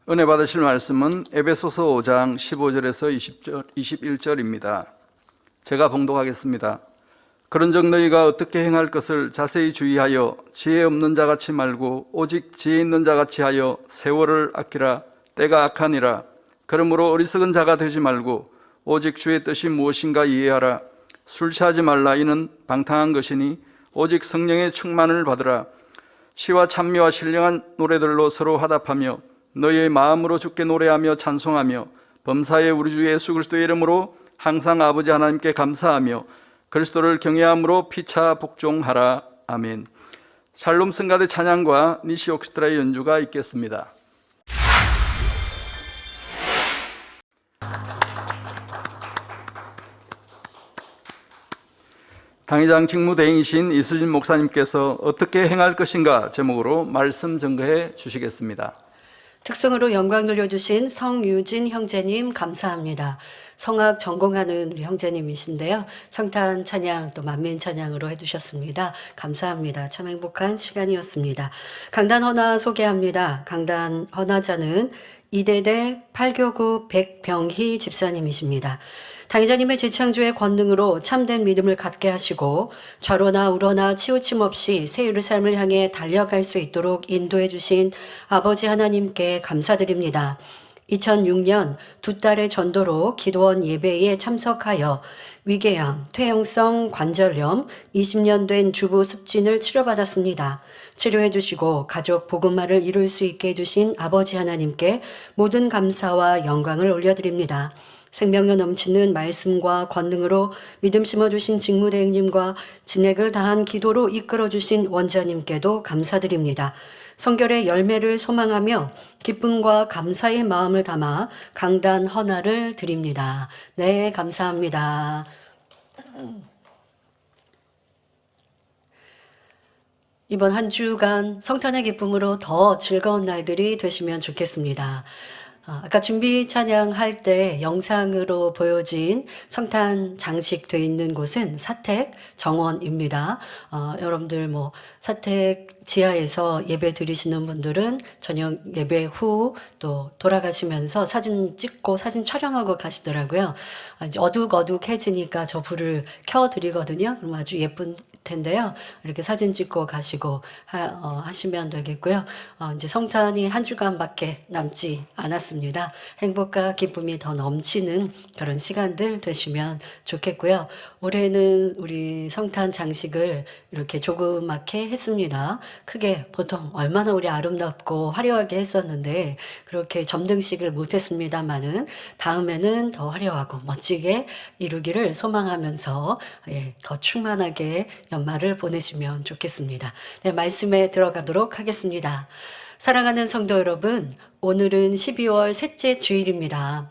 은혜 받으실 말씀은 에베소서 5장 15절에서 21절입니다. 제가 봉독하겠습니다. 그런즉 너희가 어떻게 행할 것을 자세히 주의하여 지혜 없는 자같이 말고 오직 지혜 있는 자같이 하여 세월을 아끼라. 때가 악하니라. 그러므로 어리석은 자가 되지 말고 오직 주의 뜻이 무엇인가 이해하라. 술 취하지 말라. 이는 방탕한 것이니 오직 성령의 충만을 받으라. 시와 찬미와 신령한 노래들로 서로 화답하며 너희의 마음으로 주께 노래하며 찬송하며 범사에 우리 주 예수 그리스도의 이름으로 항상 아버지 하나님께 감사하며 그리스도를 경외함으로 피차 복종하라. 아멘. 샬롬 성가대 찬양과 니시 오케스트라의 연주가 있겠습니다. 당회장 직무대행이신 이수진 목사님께서 어떻게 행할 것인가 제목으로 말씀 증거해 주시겠습니다. 특성으로 영광 돌려주신 성유진 형제님 감사합니다. 성악 전공하는 우리 형제님이신데요. 성탄 찬양 또 만민 찬양으로 해주셨습니다. 감사합니다. 참 행복한 시간이었습니다. 강단 헌화 소개합니다. 강단 헌화자는 이대대 8교구 백병희 집사님이십니다. 당회자님의 재창조의 권능으로 참된 믿음을 갖게 하시고 좌로나 우로나 치우침 없이 새 예루살렘을 향해 달려갈 수 있도록 인도해 주신 아버지 하나님께 감사드립니다. 2006년 두 딸의 전도로 기도원 예배에 참석하여 위궤양, 퇴행성 관절염 20년 된 주부 습진을 치료받았습니다. 치료해 주시고 가족 복음화를 이룰 수 있게 해주신 아버지 하나님께 모든 감사와 영광을 올려드립니다. 생명력 넘치는 말씀과 권능으로 믿음 심어주신 직무대행님과 진액을 다한 기도로 이끌어주신 원자님께도 감사드립니다. 성결의 열매를 소망하며 기쁨과 감사의 마음을 담아 강단 헌화를 드립니다. 네, 감사합니다. 이번 한 주간 성탄의 기쁨으로 더 즐거운 날들이 되시면 좋겠습니다. 아까 준비 찬양할 때 영상으로 보여진 성탄 장식되어 있는 곳은 사택 정원입니다. 여러분들 사택 지하에서 예배 드리시는 분들은 저녁 예배 후 또 돌아가시면서 사진 찍고 사진 촬영하고 가시더라고요. 이제 어둑어둑해지니까 저 불을 켜드리거든요. 그럼 아주 예쁜 텐데요. 이렇게 사진 찍고 가시고 하시면 되겠고요. 이제 성탄이 한 주간밖에 남지 않았습니다. 행복과 기쁨이 더 넘치는 그런 시간들 되시면 좋겠고요. 올해는 우리 성탄 장식을 이렇게 조그맣게 했습니다. 크게 보통 얼마나 우리 아름답고 화려하게 했었는데 그렇게 점등식을 못했습니다만은 다음에는 더 화려하고 멋지게 이루기를 소망하면서 더 충만하게 연말을 보내시면 좋겠습니다. 네, 말씀에 들어가도록 하겠습니다. 사랑하는 성도 여러분, 오늘은 12월 셋째 주일입니다.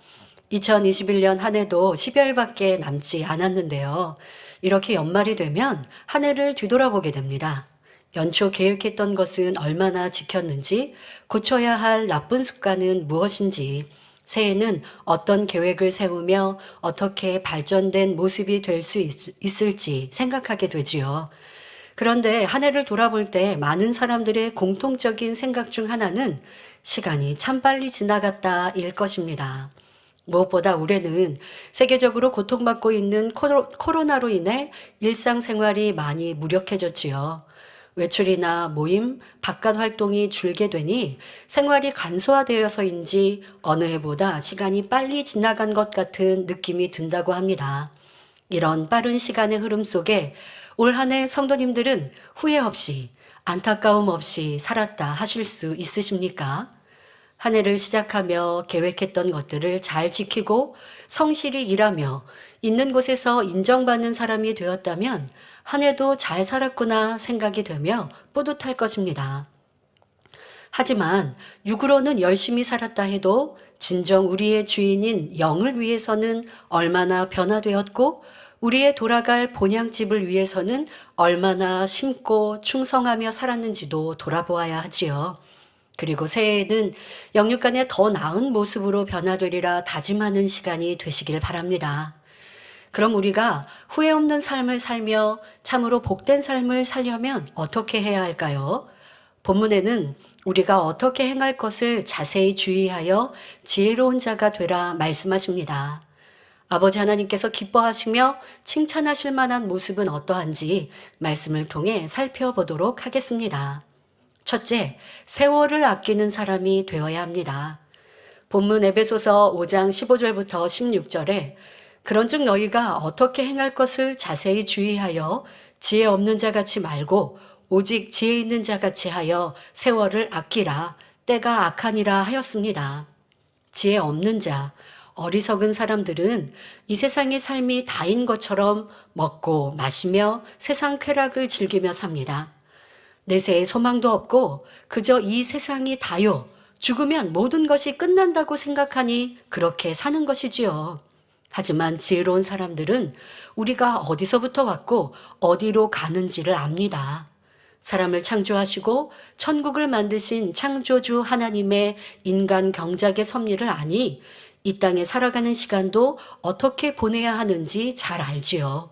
2021년 한 해도 12월밖에 남지 않았는데요. 이렇게 연말이 되면 한 해를 뒤돌아보게 됩니다. 연초 계획했던 것은 얼마나 지켰는지, 고쳐야 할 나쁜 습관은 무엇인지, 새해에는 어떤 계획을 세우며 어떻게 발전된 모습이 될 수 있을지 생각하게 되지요. 그런데 한 해를 돌아볼 때 많은 사람들의 공통적인 생각 중 하나는 시간이 참 빨리 지나갔다일 것입니다. 무엇보다 올해는 세계적으로 고통받고 있는 코로나로 인해 일상생활이 많이 무력해졌지요. 외출이나 모임, 바깥 활동이 줄게 되니 생활이 간소화되어서인지 어느 해보다 시간이 빨리 지나간 것 같은 느낌이 든다고 합니다. 이런 빠른 시간의 흐름 속에 올 한 해 성도님들은 후회 없이 안타까움 없이 살았다 하실 수 있으십니까? 한 해를 시작하며 계획했던 것들을 잘 지키고 성실히 일하며 있는 곳에서 인정받는 사람이 되었다면 한 해도 잘 살았구나 생각이 되며 뿌듯할 것입니다. 하지만 육으로는 열심히 살았다 해도 진정 우리의 주인인 영을 위해서는 얼마나 변화되었고 우리의 돌아갈 본향집을 위해서는 얼마나 심고 충성하며 살았는지도 돌아보아야 하지요. 그리고 새해에는 영육간에 더 나은 모습으로 변화되리라 다짐하는 시간이 되시길 바랍니다. 그럼 우리가 후회 없는 삶을 살며 참으로 복된 삶을 살려면 어떻게 해야 할까요? 본문에는 우리가 어떻게 행할 것을 자세히 주의하여 지혜로운 자가 되라 말씀하십니다. 아버지 하나님께서 기뻐하시며 칭찬하실 만한 모습은 어떠한지 말씀을 통해 살펴보도록 하겠습니다. 첫째, 세월을 아끼는 사람이 되어야 합니다. 본문 에베소서 5장 15절부터 16절에 그런즉 너희가 어떻게 행할 것을 자세히 주의하여 지혜 없는 자같이 말고 오직 지혜 있는 자같이 하여 세월을 아끼라 때가 악하니라 하였습니다. 지혜 없는 자, 어리석은 사람들은 이 세상의 삶이 다인 것처럼 먹고 마시며 세상 쾌락을 즐기며 삽니다. 내세에 소망도 없고 그저 이 세상이 다요. 죽으면 모든 것이 끝난다고 생각하니 그렇게 사는 것이지요. 하지만 지혜로운 사람들은 우리가 어디서부터 왔고 어디로 가는지를 압니다. 사람을 창조하시고 천국을 만드신 창조주 하나님의 인간 경작의 섭리를 아니 이 땅에 살아가는 시간도 어떻게 보내야 하는지 잘 알지요.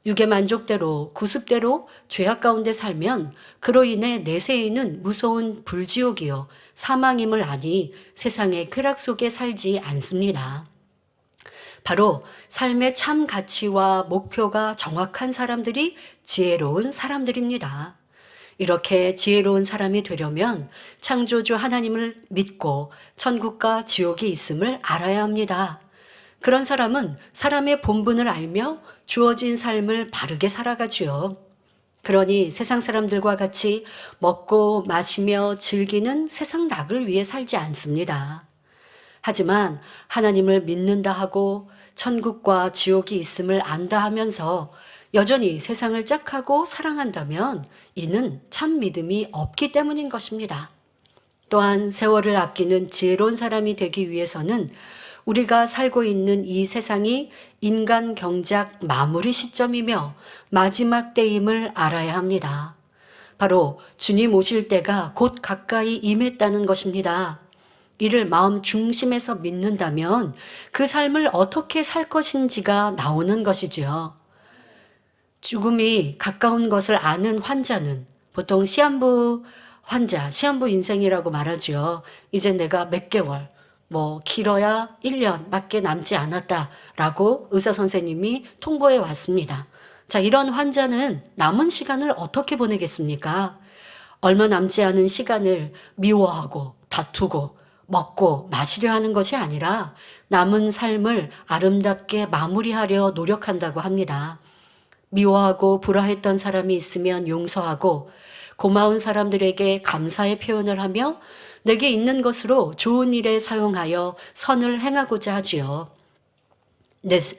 육의 만족대로 구습대로 죄악 가운데 살면 그로 인해 내세에는 무서운 불지옥이요 사망임을 아니 세상의 쾌락 속에 살지 않습니다. 바로 삶의 참 가치와 목표가 정확한 사람들이 지혜로운 사람들입니다. 이렇게 지혜로운 사람이 되려면 창조주 하나님을 믿고 천국과 지옥이 있음을 알아야 합니다. 그런 사람은 사람의 본분을 알며 주어진 삶을 바르게 살아가지요. 그러니 세상 사람들과 같이 먹고 마시며 즐기는 세상 낙을 위해 살지 않습니다. 하지만 하나님을 믿는다 하고 천국과 지옥이 있음을 안다 하면서 여전히 세상을 짝하고 사랑한다면 이는 참 믿음이 없기 때문인 것입니다. 또한 세월을 아끼는 지혜로운 사람이 되기 위해서는 우리가 살고 있는 이 세상이 인간 경작 마무리 시점이며 마지막 때임을 알아야 합니다. 바로 주님 오실 때가 곧 가까이 임했다는 것입니다. 이를 마음 중심에서 믿는다면 그 삶을 어떻게 살 것인지가 나오는 것이지요. 죽음이 가까운 것을 아는 환자는 보통 시한부 환자, 시한부 인생이라고 말하죠. 이제 내가 몇 개월, 길어야 1년 밖에 남지 않았다라고 의사 선생님이 통보해 왔습니다. 자, 이런 환자는 남은 시간을 어떻게 보내겠습니까? 얼마 남지 않은 시간을 미워하고 다투고 먹고 마시려 하는 것이 아니라 남은 삶을 아름답게 마무리하려 노력한다고 합니다. 미워하고 불화했던 사람이 있으면 용서하고 고마운 사람들에게 감사의 표현을 하며 내게 있는 것으로 좋은 일에 사용하여 선을 행하고자 하지요.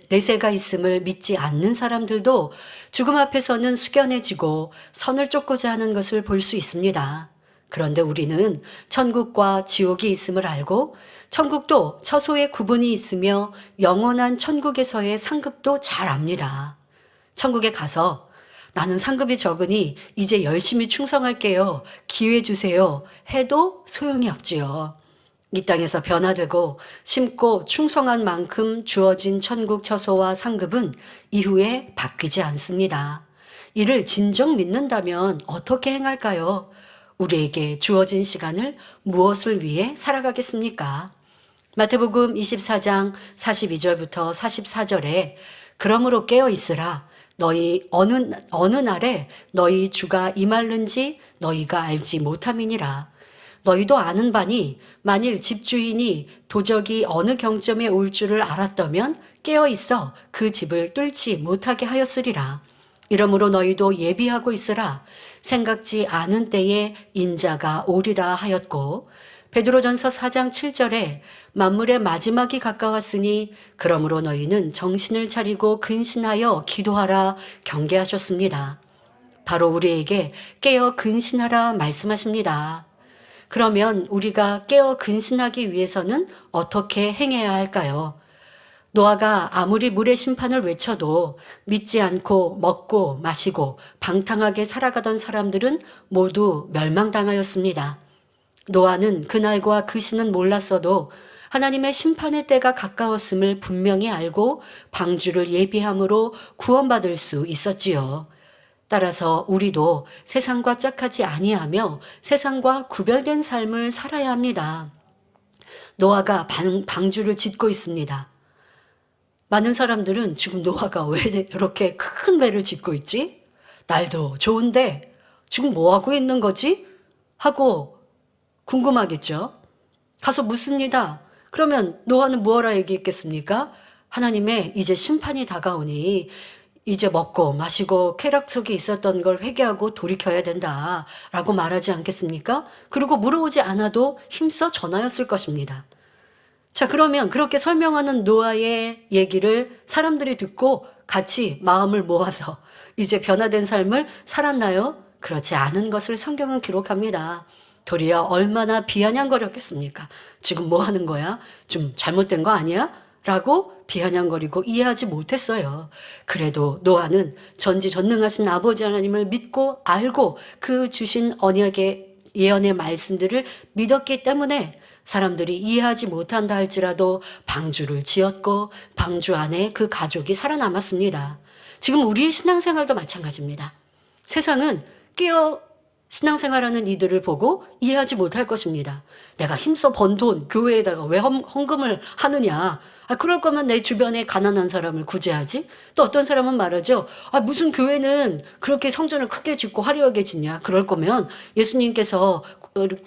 내세가 있음을 믿지 않는 사람들도 죽음 앞에서는 숙연해지고 선을 쫓고자 하는 것을 볼 수 있습니다. 그런데 우리는 천국과 지옥이 있음을 알고 천국도 처소의 구분이 있으며 영원한 천국에서의 상급도 잘 압니다. 천국에 가서 나는 상급이 적으니 이제 열심히 충성할게요. 기회 주세요. 해도 소용이 없지요. 이 땅에서 변화되고 심고 충성한 만큼 주어진 천국 처소와 상급은 이후에 바뀌지 않습니다. 이를 진정 믿는다면 어떻게 행할까요? 우리에게 주어진 시간을 무엇을 위해 살아가겠습니까? 마태복음 24장 42절부터 44절에 그러므로 깨어 있으라. 너희 어느 날에 너희 주가 임할는지 너희가 알지 못함이니라. 너희도 아는 바니 만일 집주인이 도적이 어느 경점에 올 줄을 알았다면 깨어 있어 그 집을 뚫지 못하게 하였으리라. 이러므로 너희도 예비하고 있으라. 생각지 않은 때에 인자가 오리라 하였고, 베드로전서 4장 7절에 만물의 마지막이 가까웠으니 그러므로 너희는 정신을 차리고 근신하여 기도하라 경계하셨습니다. 바로 우리에게 깨어 근신하라 말씀하십니다. 그러면 우리가 깨어 근신하기 위해서는 어떻게 행해야 할까요? 노아가 아무리 물의 심판을 외쳐도 믿지 않고 먹고 마시고 방탕하게 살아가던 사람들은 모두 멸망당하였습니다. 노아는 그날과 그 시는 몰랐어도 하나님의 심판의 때가 가까웠음을 분명히 알고 방주를 예비함으로 구원받을 수 있었지요. 따라서 우리도 세상과 짝하지 아니하며 세상과 구별된 삶을 살아야 합니다. 노아가 방주를 짓고 있습니다. 많은 사람들은 지금 노아가 왜 이렇게 큰 배를 짓고 있지? 날도 좋은데 지금 뭐 하고 있는 거지? 하고 궁금하겠죠? 가서 묻습니다. 그러면 노아는 뭐하라 얘기했겠습니까? 하나님의 이제 심판이 다가오니 이제 먹고 마시고 쾌락 속에 있었던 걸 회개하고 돌이켜야 된다라고 말하지 않겠습니까? 그리고 물어오지 않아도 힘써 전하였을 것입니다. 자, 그러면 그렇게 설명하는 노아의 얘기를 사람들이 듣고 같이 마음을 모아서 이제 변화된 삶을 살았나요? 그렇지 않은 것을 성경은 기록합니다. 도리어 얼마나 비아냥거렸겠습니까? 지금 뭐 하는 거야? 좀 잘못된 거 아니야? 라고 비아냥거리고 이해하지 못했어요. 그래도 노아는 전지전능하신 아버지 하나님을 믿고 알고 그 주신 언약의 예언의 말씀들을 믿었기 때문에 사람들이 이해하지 못한다 할지라도 방주를 지었고 방주 안에 그 가족이 살아남았습니다. 지금 우리의 신앙생활도 마찬가지입니다. 세상은 깨어 신앙생활하는 이들을 보고 이해하지 못할 것입니다. 내가 힘써 번 돈 교회에다가 왜 헌금을 하느냐. 그럴 거면 내 주변에 가난한 사람을 구제하지. 또 어떤 사람은 말하죠. 무슨 교회는 그렇게 성전을 크게 짓고 화려하게 짓냐. 그럴 거면 예수님께서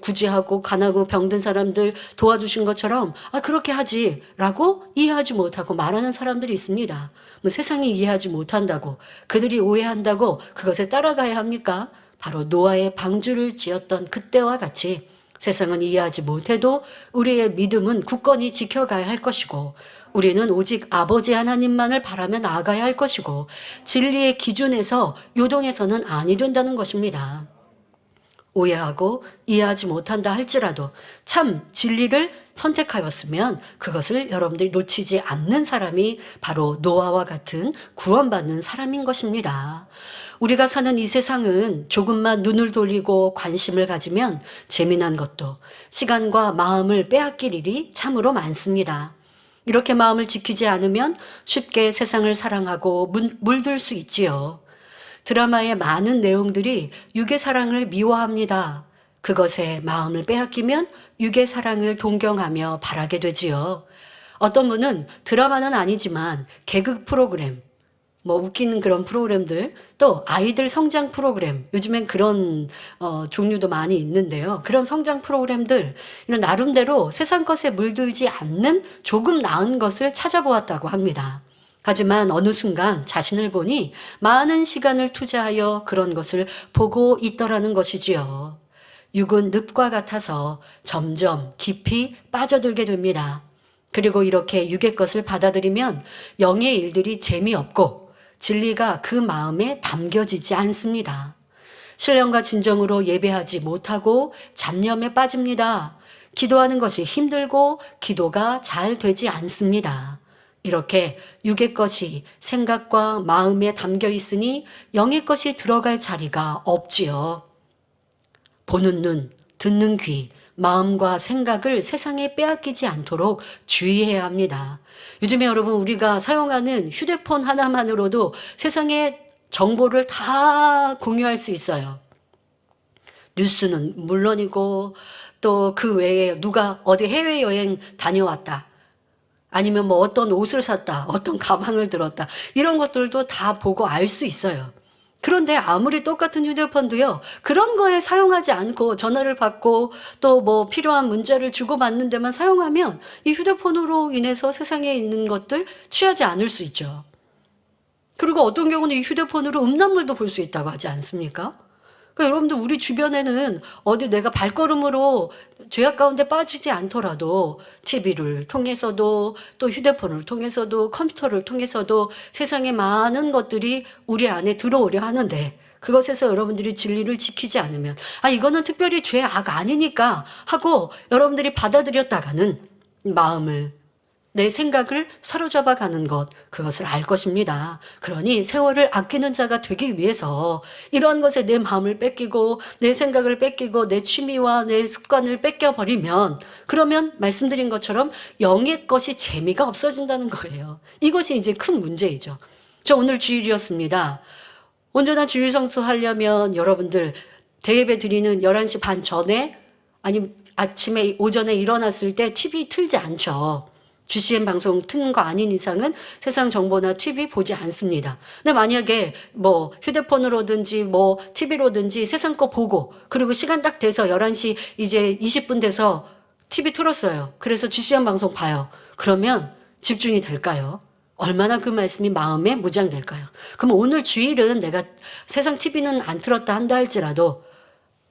구제하고 가난하고 병든 사람들 도와주신 것처럼 그렇게 하지 라고 이해하지 못하고 말하는 사람들이 있습니다. 세상이 이해하지 못한다고 그들이 오해한다고 그것에 따라가야 합니까? 바로 노아의 방주를 지었던 그때와 같이 세상은 이해하지 못해도 우리의 믿음은 굳건히 지켜가야 할 것이고 우리는 오직 아버지 하나님만을 바라며 나아가야 할 것이고 진리의 기준에서 요동해서는 아니 된다는 것입니다. 오해하고 이해하지 못한다 할지라도 참 진리를 선택하였으면 그것을 여러분들이 놓치지 않는 사람이 바로 노아와 같은 구원받는 사람인 것입니다. 우리가 사는 이 세상은 조금만 눈을 돌리고 관심을 가지면 재미난 것도 시간과 마음을 빼앗길 일이 참으로 많습니다. 이렇게 마음을 지키지 않으면 쉽게 세상을 사랑하고 물들 수 있지요. 드라마의 많은 내용들이 육의 사랑을 미워합니다. 그것에 마음을 빼앗기면 육의 사랑을 동경하며 바라게 되지요. 어떤 분은 드라마는 아니지만 개그 프로그램, 웃기는 그런 프로그램들, 또 아이들 성장 프로그램, 요즘엔 그런 종류도 많이 있는데요. 그런 성장 프로그램들, 이런 나름대로 세상 것에 물들지 않는 조금 나은 것을 찾아보았다고 합니다. 하지만 어느 순간 자신을 보니 많은 시간을 투자하여 그런 것을 보고 있더라는 것이지요. 육은 늪과 같아서 점점 깊이 빠져들게 됩니다. 그리고 이렇게 육의 것을 받아들이면 영의 일들이 재미없고 진리가 그 마음에 담겨지지 않습니다. 신령과 진정으로 예배하지 못하고 잡념에 빠집니다. 기도하는 것이 힘들고 기도가 잘 되지 않습니다. 이렇게 육의 것이 생각과 마음에 담겨 있으니 영의 것이 들어갈 자리가 없지요. 보는 눈, 듣는 귀, 마음과 생각을 세상에 빼앗기지 않도록 주의해야 합니다. 요즘에 여러분 우리가 사용하는 휴대폰 하나만으로도 세상의 정보를 다 공유할 수 있어요. 뉴스는 물론이고 또 그 외에 누가 어디 해외여행 다녀왔다. 아니면 어떤 옷을 샀다. 어떤 가방을 들었다. 이런 것들도 다 보고 알 수 있어요. 그런데 아무리 똑같은 휴대폰도요. 그런 거에 사용하지 않고 전화를 받고 또 필요한 문자를 주고받는 데만 사용하면 이 휴대폰으로 인해서 세상에 있는 것들 취하지 않을 수 있죠. 그리고 어떤 경우는 이 휴대폰으로 음란물도 볼 수 있다고 하지 않습니까? 그러니까 여러분들 우리 주변에는 어디 내가 발걸음으로 죄악 가운데 빠지지 않더라도 TV를 통해서도 또 휴대폰을 통해서도 컴퓨터를 통해서도 세상에 많은 것들이 우리 안에 들어오려 하는데 그것에서 여러분들이 진리를 지키지 않으면 이거는 특별히 죄악 아니니까 하고 여러분들이 받아들였다가는 마음을 내 생각을 사로잡아 가는 것, 그것을 알 것입니다. 그러니 세월을 아끼는 자가 되기 위해서 이러한 것에 내 마음을 뺏기고 내 생각을 뺏기고 내 취미와 내 습관을 뺏겨버리면 그러면 말씀드린 것처럼 영의 것이 재미가 없어진다는 거예요. 이것이 이제 큰 문제이죠. 저 오늘 주일이었습니다. 온전한 주일 성수하려면 여러분들 대예배 드리는 11시 반 전에 아니 아침에 오전에 일어났을 때 TV 틀지 않죠. GCN 방송 트는 거 아닌 이상은 세상 정보나 TV 보지 않습니다. 근데 만약에 뭐 휴대폰으로든지 뭐 TV로든지 세상 거 보고 그리고 시간 딱 돼서 11시 이제 20분 돼서 TV 틀었어요. 그래서 GCN 방송 봐요. 그러면 집중이 될까요? 얼마나 그 말씀이 마음에 무장될까요? 그럼 오늘 주일은 내가 세상 TV는 안 틀었다 한다 할지라도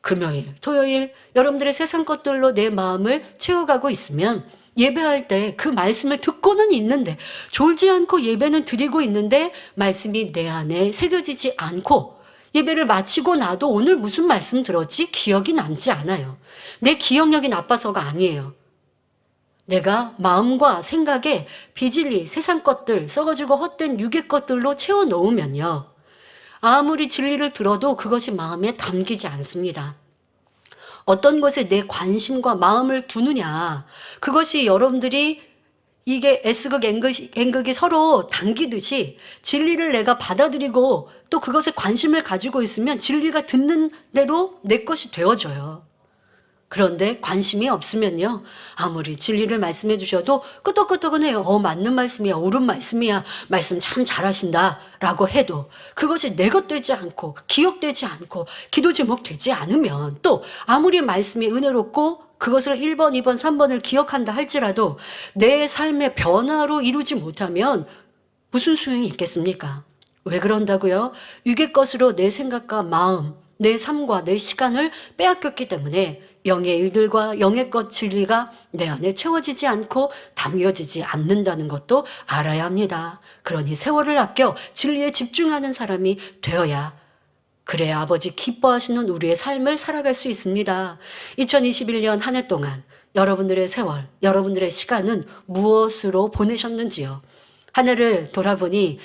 금요일, 토요일 여러분들의 세상 것들로 내 마음을 채워가고 있으면 예배할 때 그 말씀을 듣고는 있는데 졸지 않고 예배는 드리고 있는데 말씀이 내 안에 새겨지지 않고 예배를 마치고 나도 오늘 무슨 말씀 들었지? 기억이 남지 않아요. 내 기억력이 나빠서가 아니에요. 내가 마음과 생각에 비질리 세상 것들 썩어지고 헛된 육의 것들로 채워놓으면요. 아무리 진리를 들어도 그것이 마음에 담기지 않습니다. 어떤 것에 내 관심과 마음을 두느냐. 그것이 여러분들이 이게 S극, N극이 서로 당기듯이 진리를 내가 받아들이고 또 그것에 관심을 가지고 있으면 진리가 듣는 대로 내 것이 되어져요. 그런데 관심이 없으면요. 아무리 진리를 말씀해 주셔도 끄떡끄떡은 해요. 맞는 말씀이야. 옳은 말씀이야. 말씀 참 잘하신다. 라고 해도 그것이 내 것 되지 않고 기억되지 않고 기도 제목 되지 않으면 또 아무리 말씀이 은혜롭고 그것을 1번, 2번, 3번을 기억한다 할지라도 내 삶의 변화로 이루지 못하면 무슨 소용이 있겠습니까? 왜 그런다고요? 육의 것으로 내 생각과 마음, 내 삶과 내 시간을 빼앗겼기 때문에 영의 일들과 영의 것 진리가 내 안에 채워지지 않고 담겨지지 않는다는 것도 알아야 합니다. 그러니 세월을 아껴 진리에 집중하는 사람이 되어야 그래야 아버지 기뻐하시는 우리의 삶을 살아갈 수 있습니다. 2021년 한 해 동안 여러분들의 세월, 여러분들의 시간은 무엇으로 보내셨는지요? 한 해를 돌아보니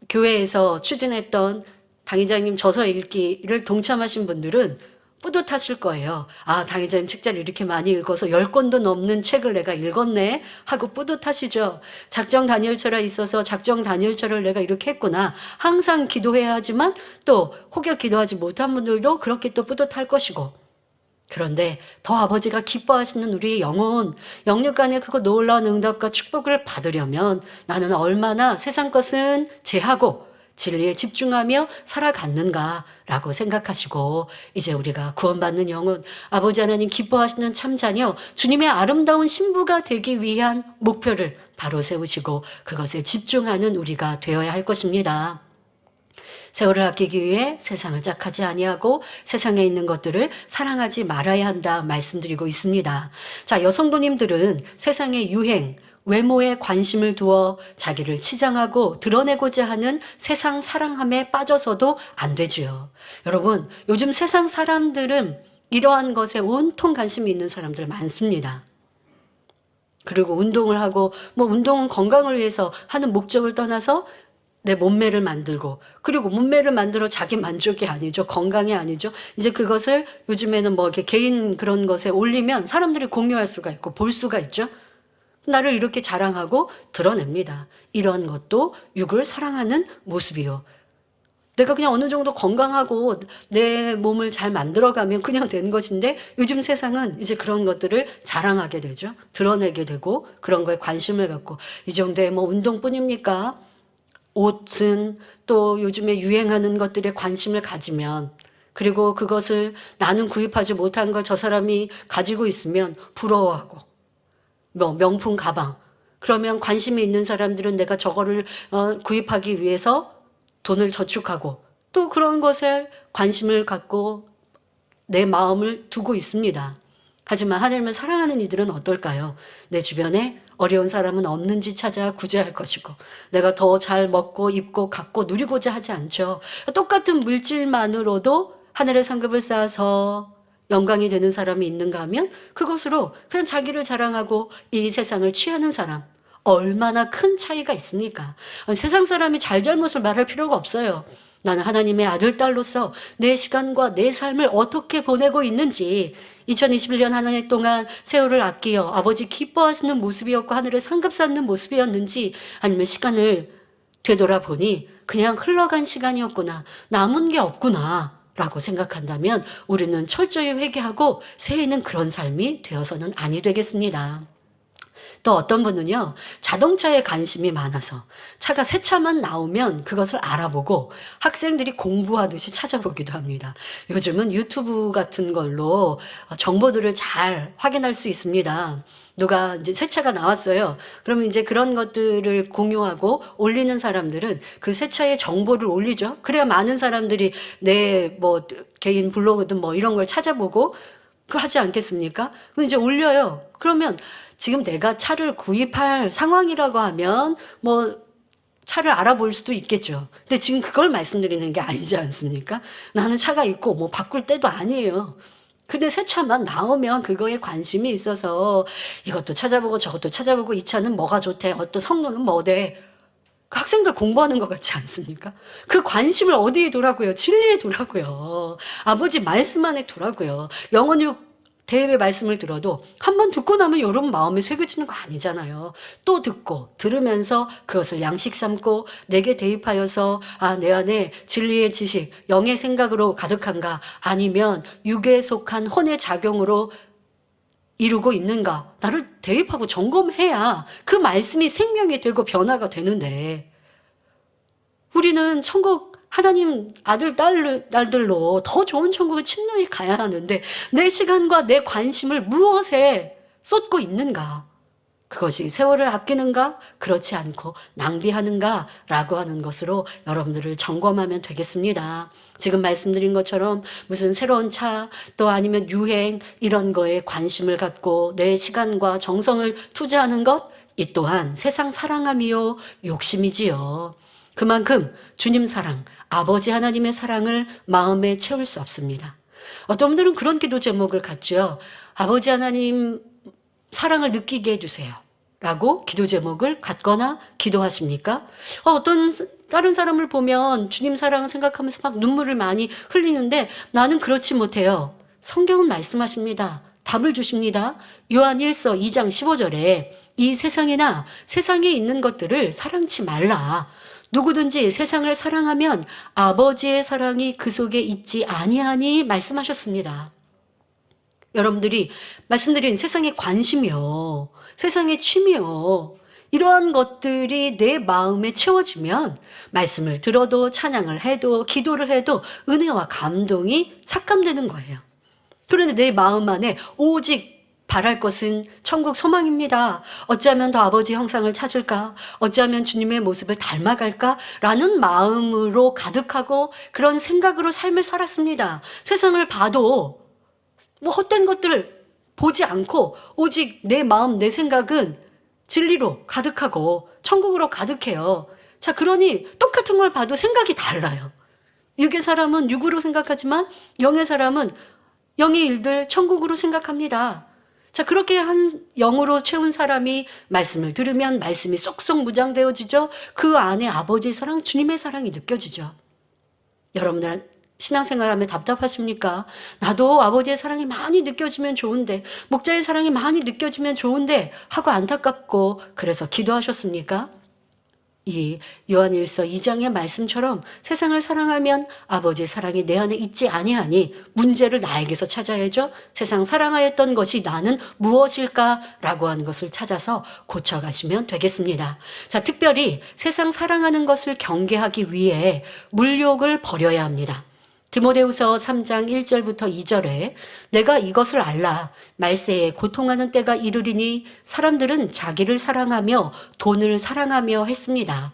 교회에서 추진했던 당회장님 저서 읽기를 동참하신 분들은 뿌듯하실 거예요. 당회장님 책자를 이렇게 많이 읽어서 10권도 넘는 책을 내가 읽었네 하고 뿌듯하시죠. 작정 단일처라 있어서 작정 단일처를 내가 이렇게 했구나. 항상 기도해야 하지만 또 혹여 기도하지 못한 분들도 그렇게 또 뿌듯할 것이고. 그런데 더 아버지가 기뻐하시는 우리의 영혼, 영육 간의 그거 놀라운 응답과 축복을 받으려면 나는 얼마나 세상 것은 제하고 진리에 집중하며 살아갔는가라고 생각하시고 이제 우리가 구원받는 영혼, 아버지 하나님 기뻐하시는 참자녀, 주님의 아름다운 신부가 되기 위한 목표를 바로 세우시고 그것에 집중하는 우리가 되어야 할 것입니다. 세월을 아끼기 위해 세상을 짝하지 아니하고 세상에 있는 것들을 사랑하지 말아야 한다 말씀드리고 있습니다. 자, 여성도님들은 세상의 유행, 외모에 관심을 두어 자기를 치장하고 드러내고자 하는 세상 사랑함에 빠져서도 안 되지요. 여러분, 요즘 세상 사람들은 이러한 것에 온통 관심이 있는 사람들 많습니다. 그리고 운동을 하고 운동은 건강을 위해서 하는 목적을 떠나서 내 몸매를 만들고 그리고 몸매를 만들어 자기 만족이 아니죠. 건강이 아니죠. 이제 그것을 요즘에는 이렇게 개인 그런 것에 올리면 사람들이 공유할 수가 있고 볼 수가 있죠. 나를 이렇게 자랑하고 드러냅니다. 이런 것도 육을 사랑하는 모습이요. 내가 그냥 어느 정도 건강하고 내 몸을 잘 만들어가면 그냥 되는 것인데 요즘 세상은 이제 그런 것들을 자랑하게 되죠. 드러내게 되고 그런 거에 관심을 갖고 이 정도의 운동뿐입니까? 옷은 또 요즘에 유행하는 것들에 관심을 가지면 그리고 그것을 나는 구입하지 못한 걸 저 사람이 가지고 있으면 부러워하고 명품 가방 그러면 관심이 있는 사람들은 내가 저거를 구입하기 위해서 돈을 저축하고 또 그런 것에 관심을 갖고 내 마음을 두고 있습니다. 하지만 하나님을 사랑하는 이들은 어떨까요? 내 주변에 어려운 사람은 없는지 찾아 구제할 것이고 내가 더 잘 먹고 입고 갖고 누리고자 하지 않죠. 똑같은 물질만으로도 하늘의 상급을 쌓아서 영광이 되는 사람이 있는가 하면 그것으로 그냥 자기를 자랑하고 이 세상을 취하는 사람 얼마나 큰 차이가 있습니까? 세상 사람이 잘잘못을 말할 필요가 없어요. 나는 하나님의 아들, 딸로서 내 시간과 내 삶을 어떻게 보내고 있는지 2021년 한 해 동안 세월을 아끼어 아버지 기뻐하시는 모습이었고 하늘에 상급 쌓는 모습이었는지 아니면 시간을 되돌아보니 그냥 흘러간 시간이었구나, 남은 게 없구나 라고 생각한다면 우리는 철저히 회개하고 새해에는 그런 삶이 되어서는 아니 되겠습니다. 또 어떤 분은요, 자동차에 관심이 많아서 차가 새 차만 나오면 그것을 알아보고 학생들이 공부하듯이 찾아보기도 합니다. 요즘은 유튜브 같은 걸로 정보들을 잘 확인할 수 있습니다. 누가 이제 새 차가 나왔어요. 그러면 이제 그런 것들을 공유하고 올리는 사람들은 그 새 차의 정보를 올리죠. 그래야 많은 사람들이 내 뭐 개인 블로그든 뭐 이런 걸 찾아보고 그 하지 않겠습니까? 그럼 이제 올려요. 그러면 지금 내가 차를 구입할 상황이라고 하면 뭐 차를 알아볼 수도 있겠죠. 근데 지금 그걸 말씀드리는 게 아니지 않습니까? 나는 차가 있고 뭐 바꿀 때도 아니에요. 근데 새 차만 나오면 그거에 관심이 있어서 이것도 찾아보고 저것도 찾아보고 이 차는 뭐가 좋대, 어떤 성능은 뭐대. 그 학생들 공부하는 것 같지 않습니까? 그 관심을 어디에 두라고요? 진리에 두라고요. 아버지 말씀 안에 두라고요. 영원육 대회 말씀을 들어도 한 번 듣고 나면 여러분 마음에 새겨지는 거 아니잖아요. 또 듣고 들으면서 그것을 양식 삼고 내게 대입하여서 내 안에 진리의 지식, 영의 생각으로 가득한가, 아니면 육에 속한 혼의 작용으로 이루고 있는가, 나를 대입하고 점검해야 그 말씀이 생명이 되고 변화가 되는데, 우리는 천국 하나님 아들 딸들로 더 좋은 천국을 침노해 가야 하는데 내 시간과 내 관심을 무엇에 쏟고 있는가? 그것이 세월을 아끼는가? 그렇지 않고 낭비하는가? 라고 하는 것으로 여러분들을 점검하면 되겠습니다. 지금 말씀드린 것처럼 무슨 새로운 차, 또 아니면 유행, 이런 거에 관심을 갖고 내 시간과 정성을 투자하는 것, 이 또한 세상 사랑함이요 욕심이지요. 그만큼 주님 사랑, 아버지 하나님의 사랑을 마음에 채울 수 없습니다. 어떤 분들은 그런 기도 제목을 갖죠. 아버지 하나님 사랑을 느끼게 해주세요 라고 기도 제목을 갖거나 기도하십니까? 어떤 다른 사람을 보면 주님 사랑을 생각하면서 막 눈물을 많이 흘리는데 나는 그렇지 못해요. 성경은 말씀하십니다. 답을 주십니다. 요한 1서 2장 15절에 이 세상이나 세상에 있는 것들을 사랑치 말라. 누구든지 세상을 사랑하면 아버지의 사랑이 그 속에 있지 아니하니 말씀하셨습니다. 여러분들이 말씀드린 세상의 관심이요, 세상의 취미요, 이러한 것들이 내 마음에 채워지면 말씀을 들어도 찬양을 해도 기도를 해도 은혜와 감동이 삭감되는 거예요. 그런데 내 마음 안에 오직 바랄 것은 천국 소망입니다. 어찌하면 더 아버지 형상을 찾을까? 어찌하면 주님의 모습을 닮아갈까? 라는 마음으로 가득하고 그런 생각으로 삶을 살았습니다. 세상을 봐도 뭐 헛된 것들을 보지 않고 오직 내 마음, 내 생각은 진리로 가득하고 천국으로 가득해요. 자, 그러니 똑같은 걸 봐도 생각이 달라요. 육의 사람은 육으로 생각하지만 영의 사람은 영의 일들 천국으로 생각합니다. 자, 그렇게 한 영으로 채운 사람이 말씀을 들으면 말씀이 쏙쏙 무장되어지죠. 그 안에 아버지의 사랑, 주님의 사랑이 느껴지죠. 여러분들 신앙생활하면 답답하십니까? 나도 아버지의 사랑이 많이 느껴지면 좋은데, 목자의 사랑이 많이 느껴지면 좋은데 하고 안타깝고 그래서 기도하셨습니까? 이 요한일서 2장의 말씀처럼 세상을 사랑하면 아버지의 사랑이 내 안에 있지 아니하니 문제를 나에게서 찾아야죠. 세상 사랑하였던 것이 나는 무엇일까라고 하는 것을 찾아서 고쳐가시면 되겠습니다. 자, 특별히 세상 사랑하는 것을 경계하기 위해 물욕을 버려야 합니다. 디모데후서 3장 1절부터 2절에 내가 이것을 알라. 말세에 고통하는 때가 이르리니 사람들은 자기를 사랑하며 돈을 사랑하며 했습니다.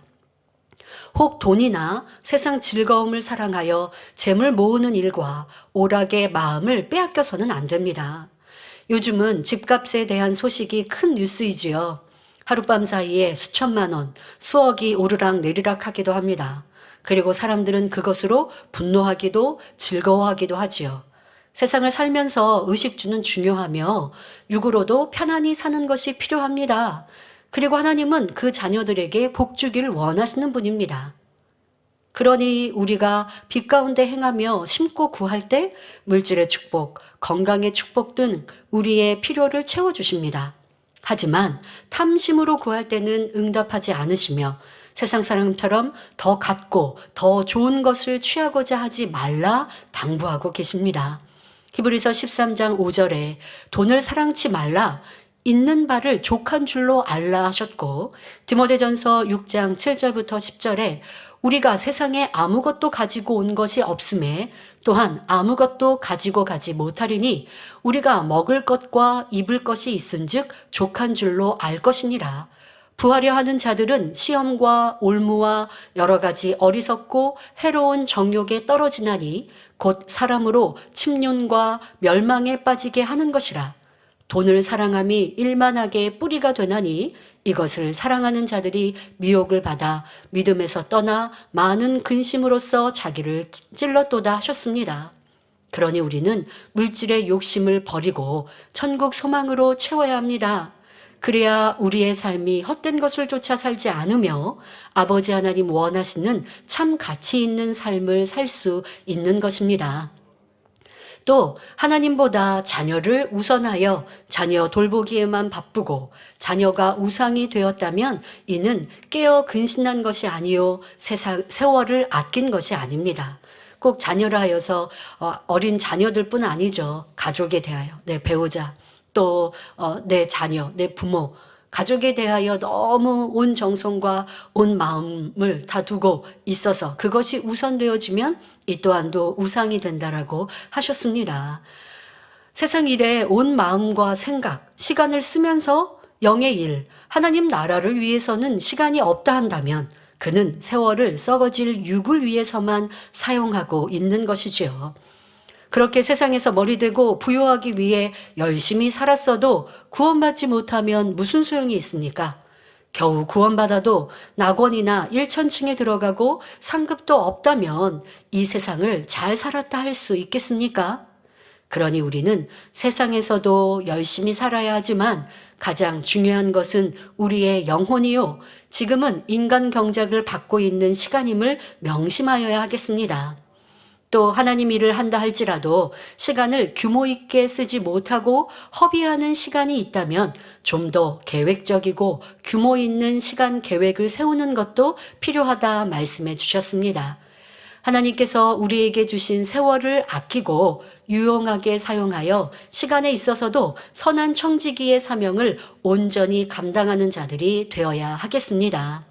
혹 돈이나 세상 즐거움을 사랑하여 재물 모으는 일과 오락의 마음을 빼앗겨서는 안 됩니다. 요즘은 집값에 대한 소식이 큰 뉴스이지요. 하룻밤 사이에 수천만 원, 수억이 오르락 내리락 하기도 합니다. 그리고 사람들은 그것으로 분노하기도 즐거워하기도 하지요. 세상을 살면서 의식주는 중요하며 육으로도 편안히 사는 것이 필요합니다. 그리고 하나님은 그 자녀들에게 복 주기를 원하시는 분입니다. 그러니 우리가 빛 가운데 행하며 심고 구할 때 물질의 축복, 건강의 축복 등 우리의 필요를 채워주십니다. 하지만 탐심으로 구할 때는 응답하지 않으시며 세상 사람처럼 더 갖고 더 좋은 것을 취하고자 하지 말라 당부하고 계십니다. 히브리서 13장 5절에 돈을 사랑치 말라 있는 바를 족한 줄로 알라 하셨고, 디모데전서 6장 7절부터 10절에 우리가 세상에 아무것도 가지고 온 것이 없음에 또한 아무것도 가지고 가지 못하리니 우리가 먹을 것과 입을 것이 있은즉 족한 줄로 알 것이니라. 부하려 하는 자들은 시험과 올무와 여러 가지 어리석고 해로운 정욕에 떨어지나니 곧 사람으로 침륜과 멸망에 빠지게 하는 것이라. 돈을 사랑함이 일만하게 뿌리가 되나니 이것을 사랑하는 자들이 미혹을 받아 믿음에서 떠나 많은 근심으로써 자기를 찔렀도다 하셨습니다. 그러니 우리는 물질의 욕심을 버리고 천국 소망으로 채워야 합니다. 그래야 우리의 삶이 헛된 것을 쫓아 살지 않으며 아버지 하나님 원하시는 참 가치 있는 삶을 살 수 있는 것입니다. 또 하나님보다 자녀를 우선하여 자녀 돌보기에만 바쁘고 자녀가 우상이 되었다면 이는 깨어 근신한 것이 아니요 세월을 아낀 것이 아닙니다. 꼭 자녀라 하여서 어린 자녀들뿐 아니죠. 가족에 대하여 내 배우자 또 내 자녀, 내 부모, 가족에 대하여 너무 온 정성과 온 마음을 다 두고 있어서 그것이 우선되어지면 이 또한도 우상이 된다라고 하셨습니다. 세상 일에 온 마음과 생각, 시간을 쓰면서 영의 일, 하나님 나라를 위해서는 시간이 없다 한다면 그는 세월을 썩어질 육을 위해서만 사용하고 있는 것이지요. 그렇게 세상에서 머리되고 부유하기 위해 열심히 살았어도 구원받지 못하면 무슨 소용이 있습니까? 겨우 구원받아도 낙원이나 일천층에 들어가고 상급도 없다면 이 세상을 잘 살았다 할 수 있겠습니까? 그러니 우리는 세상에서도 열심히 살아야 하지만 가장 중요한 것은 우리의 영혼이요. 지금은 인간 경작을 받고 있는 시간임을 명심하여야 하겠습니다. 또 하나님 일을 한다 할지라도 시간을 규모 있게 쓰지 못하고 허비하는 시간이 있다면 좀 더 계획적이고 규모 있는 시간 계획을 세우는 것도 필요하다 말씀해 주셨습니다. 하나님께서 우리에게 주신 세월을 아끼고 유용하게 사용하여 시간에 있어서도 선한 청지기의 사명을 온전히 감당하는 자들이 되어야 하겠습니다.